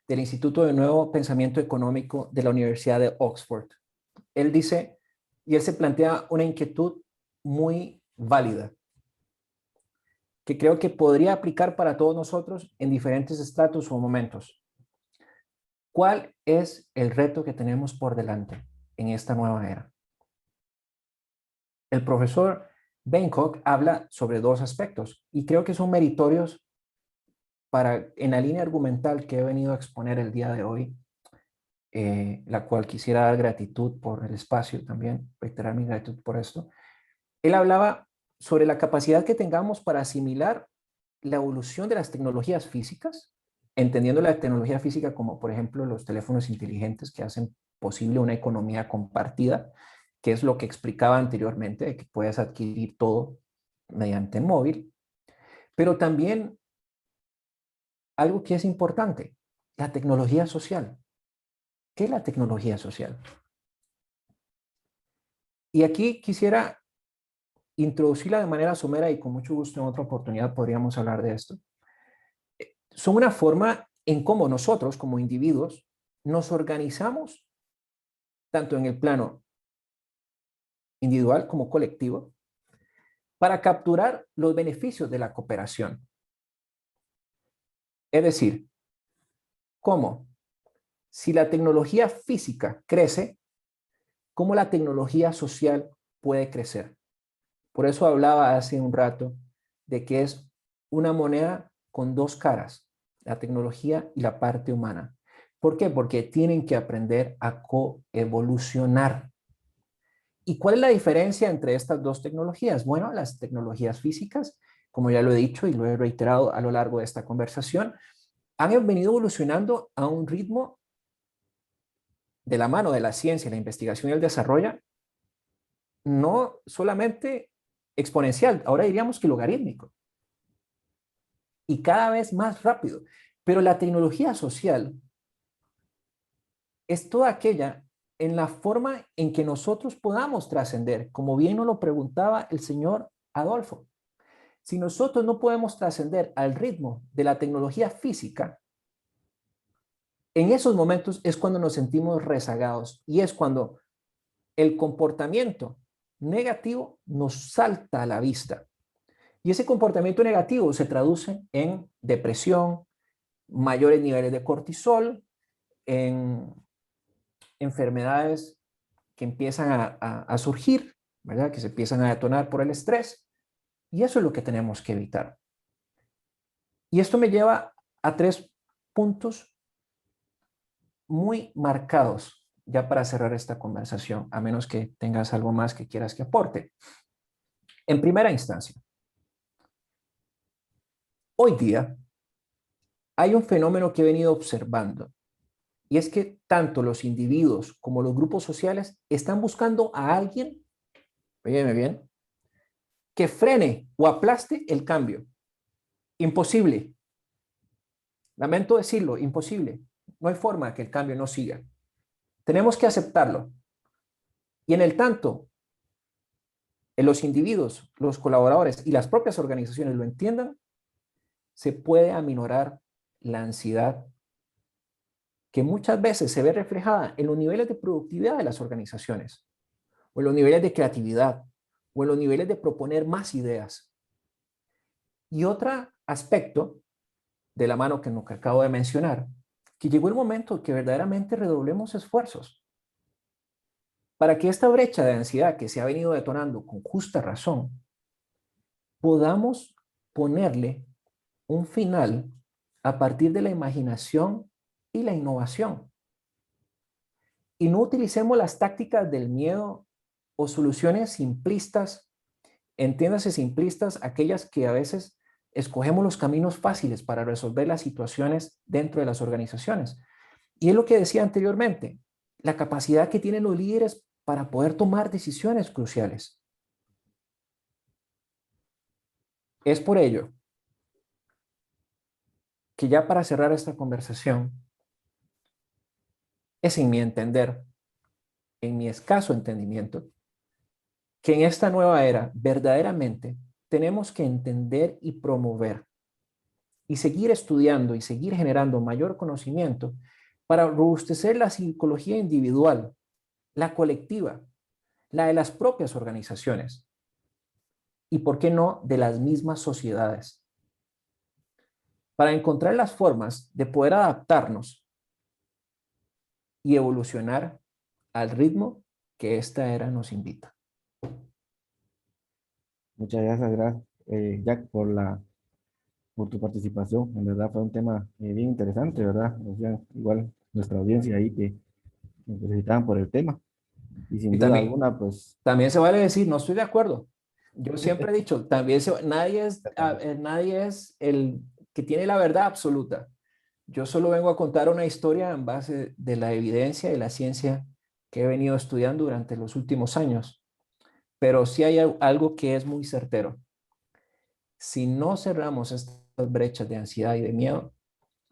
del Instituto de Nuevo Pensamiento Económico de la Universidad de Oxford. Él dice, y él se plantea una inquietud muy válida, que creo que podría aplicar para todos nosotros en diferentes estratos o momentos. ¿Cuál es el reto que tenemos por delante en esta nueva era? El profesor Bangkok habla sobre dos aspectos y creo que son meritorios en la línea argumental que he venido a exponer el día de hoy, la cual quisiera dar gratitud por el espacio también, reiterar mi gratitud por esto. Él hablaba sobre la capacidad que tengamos para asimilar la evolución de las tecnologías físicas, entendiendo la tecnología física como, por ejemplo, los teléfonos inteligentes que hacen posible una economía compartida, que es lo que explicaba anteriormente, de que puedes adquirir todo mediante móvil, pero también algo que es importante, la tecnología social. ¿Qué es la tecnología social? Y aquí quisiera introducirla de manera somera y con mucho gusto en otra oportunidad podríamos hablar de esto. Son una forma en cómo nosotros como individuos nos organizamos tanto en el plano individual como colectivo para capturar los beneficios de la cooperación. Es decir, cómo si la tecnología física crece, cómo la tecnología social puede crecer. Por eso hablaba hace un rato de que es una moneda con dos caras, la tecnología y la parte humana. ¿Por qué? Porque tienen que aprender a coevolucionar. ¿Y cuál es la diferencia entre estas dos tecnologías? Bueno, las tecnologías físicas, como ya lo he dicho y lo he reiterado a lo largo de esta conversación, han venido evolucionando a un ritmo de la mano de la ciencia, la investigación y el desarrollo, no solamente exponencial, ahora diríamos que logarítmico, y cada vez más rápido. Pero la tecnología social es toda aquella en la forma en que nosotros podamos trascender, como bien nos lo preguntaba el señor Adolfo. Si nosotros no podemos trascender al ritmo de la tecnología física, en esos momentos es cuando nos sentimos rezagados y es cuando el comportamiento negativo nos salta a la vista. Y ese comportamiento negativo se traduce en depresión, mayores niveles de cortisol, en enfermedades que empiezan a surgir, ¿verdad? Que se empiezan a detonar por el estrés. Y eso es lo que tenemos que evitar. Y esto me lleva a tres puntos muy marcados ya para cerrar esta conversación, a menos que tengas algo más que quieras que aporte. En primera instancia, hoy día hay un fenómeno que he venido observando y es que tanto los individuos como los grupos sociales están buscando a alguien, óyeme bien, que frene o aplaste el cambio. Imposible. Lamento decirlo, imposible. No hay forma que el cambio no siga. Tenemos que aceptarlo. Y en el tanto, en los individuos, los colaboradores y las propias organizaciones lo entiendan, se puede aminorar la ansiedad que muchas veces se ve reflejada en los niveles de productividad de las organizaciones, o en los niveles de creatividad, o en los niveles de proponer más ideas. Y otro aspecto de la mano que acabo de mencionar, que llegó el momento que verdaderamente redoblemos esfuerzos para que esta brecha de ansiedad que se ha venido detonando con justa razón, podamos ponerle un final a partir de la imaginación y la innovación. Y no utilicemos las tácticas del miedo o soluciones simplistas, entiéndase simplistas, aquellas que a veces escogemos los caminos fáciles para resolver las situaciones dentro de las organizaciones. Y es lo que decía anteriormente, la capacidad que tienen los líderes para poder tomar decisiones cruciales. Es por ello que ya para cerrar esta conversación, es en mi entender, en mi escaso entendimiento, que en esta nueva era verdaderamente tenemos que entender y promover y seguir estudiando y seguir generando mayor conocimiento para robustecer la psicología individual, la colectiva, la de las propias organizaciones y, ¿por qué no?, de las mismas sociedades, para encontrar las formas de poder adaptarnos y evolucionar al ritmo que esta era nos invita. Muchas gracias, Jack, por tu participación. En verdad fue un tema bien interesante, ¿verdad? O sea, igual nuestra audiencia ahí que necesitaban por el tema. Y sin Y duda también, alguna, pues, también se vale decir, no estoy de acuerdo. Yo siempre he dicho, nadie es el que tiene la verdad absoluta. Yo solo vengo a contar una historia en base de la evidencia y la ciencia que he venido estudiando durante los últimos años. Pero sí hay algo que es muy certero. Si no cerramos estas brechas de ansiedad y de miedo,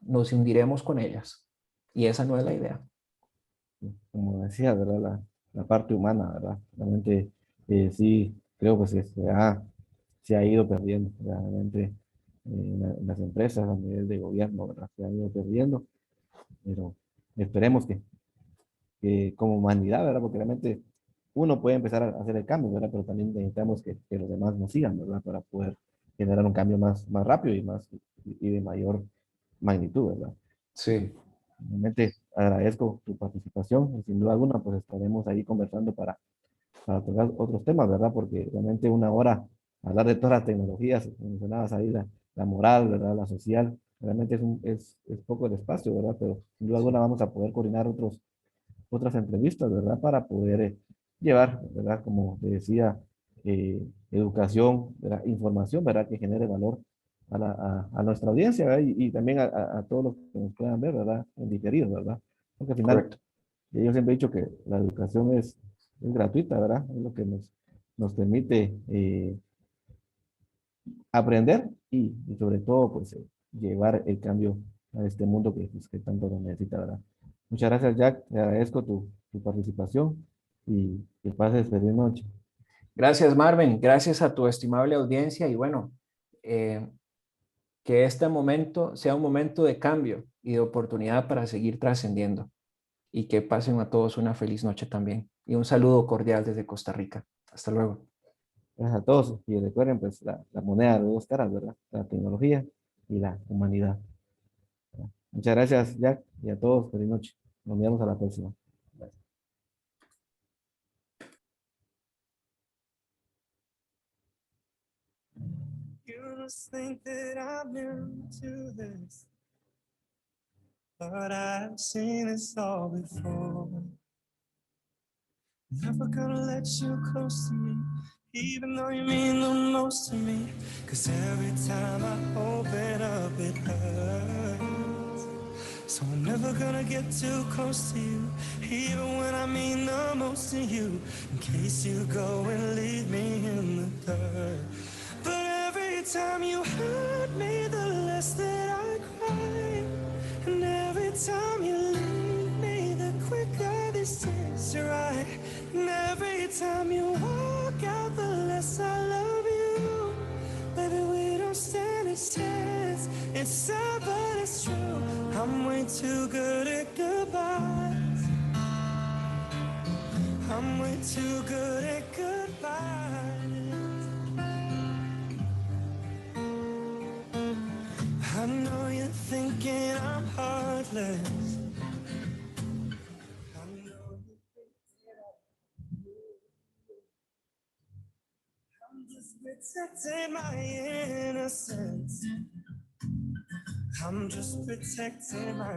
nos hundiremos con ellas. Y esa no es la idea. como decía, ¿verdad? La parte humana, ¿verdad? Realmente sí, creo que se ha ido perdiendo, realmente en las empresas a nivel de gobierno, ¿verdad? Se ha ido perdiendo, pero esperemos que como humanidad, ¿verdad? Porque realmente uno puede empezar a hacer el cambio, ¿verdad? Pero también necesitamos que los demás nos sigan, ¿verdad? Para poder generar un cambio más rápido y de mayor magnitud, ¿verdad? Sí, Realmente agradezco tu participación y sin duda alguna pues estaremos ahí conversando para tocar otros temas, ¿verdad? Porque realmente una hora hablar de todas las tecnologías, mencionabas ahí la moral, ¿verdad? La social, realmente es poco el espacio, ¿verdad? Pero sin duda alguna sí, vamos a poder coordinar otras entrevistas, ¿verdad? Para poder llevar, ¿verdad? Como te decía, educación, ¿verdad? Información, ¿verdad? Que genere valor a nuestra audiencia, ¿verdad? Y también a todos los que nos puedan ver, ¿verdad? En diferido, ¿verdad? Porque al final, correcto. yo siempre he dicho que la educación es gratuita, ¿verdad? Es lo que nos permite aprender y sobre todo, pues, llevar el cambio a este mundo pues, que tanto lo necesita, ¿verdad? Muchas gracias, Jack. Te agradezco tu participación y que pases feliz noche. Gracias, Marvin. Gracias a tu estimable audiencia y bueno, eh, que este momento sea un momento de cambio y de oportunidad para seguir trascendiendo y que pasen a todos una feliz noche también. Y un saludo cordial desde Costa Rica. Hasta luego. Gracias a todos y recuerden, pues, la moneda de dos caras, ¿verdad? La tecnología y la humanidad. Muchas gracias, Jack, y a todos. Feliz noche. Nos vemos a la próxima. You must think that I'm into this, but I've seen this all before. Never gonna let you close to me, even though you mean the most to me. 'Cause every time I open up, it hurts. So I'm never gonna get too close to you, even when I mean the most to you. In case you go and leave me in the dirt. But every time you hurt me, the less that I cry. And every time you leave me, the quicker this tears dry. And every time you walk out, the less I love you. Baby, we don't stand a chance. It's sad, but it's true. I'm way too good at goodbyes. I'm way too good at goodbyes. I know you're thinking I'm heartless. I know you're thinking I'm just protecting my innocence. I'm just protecting my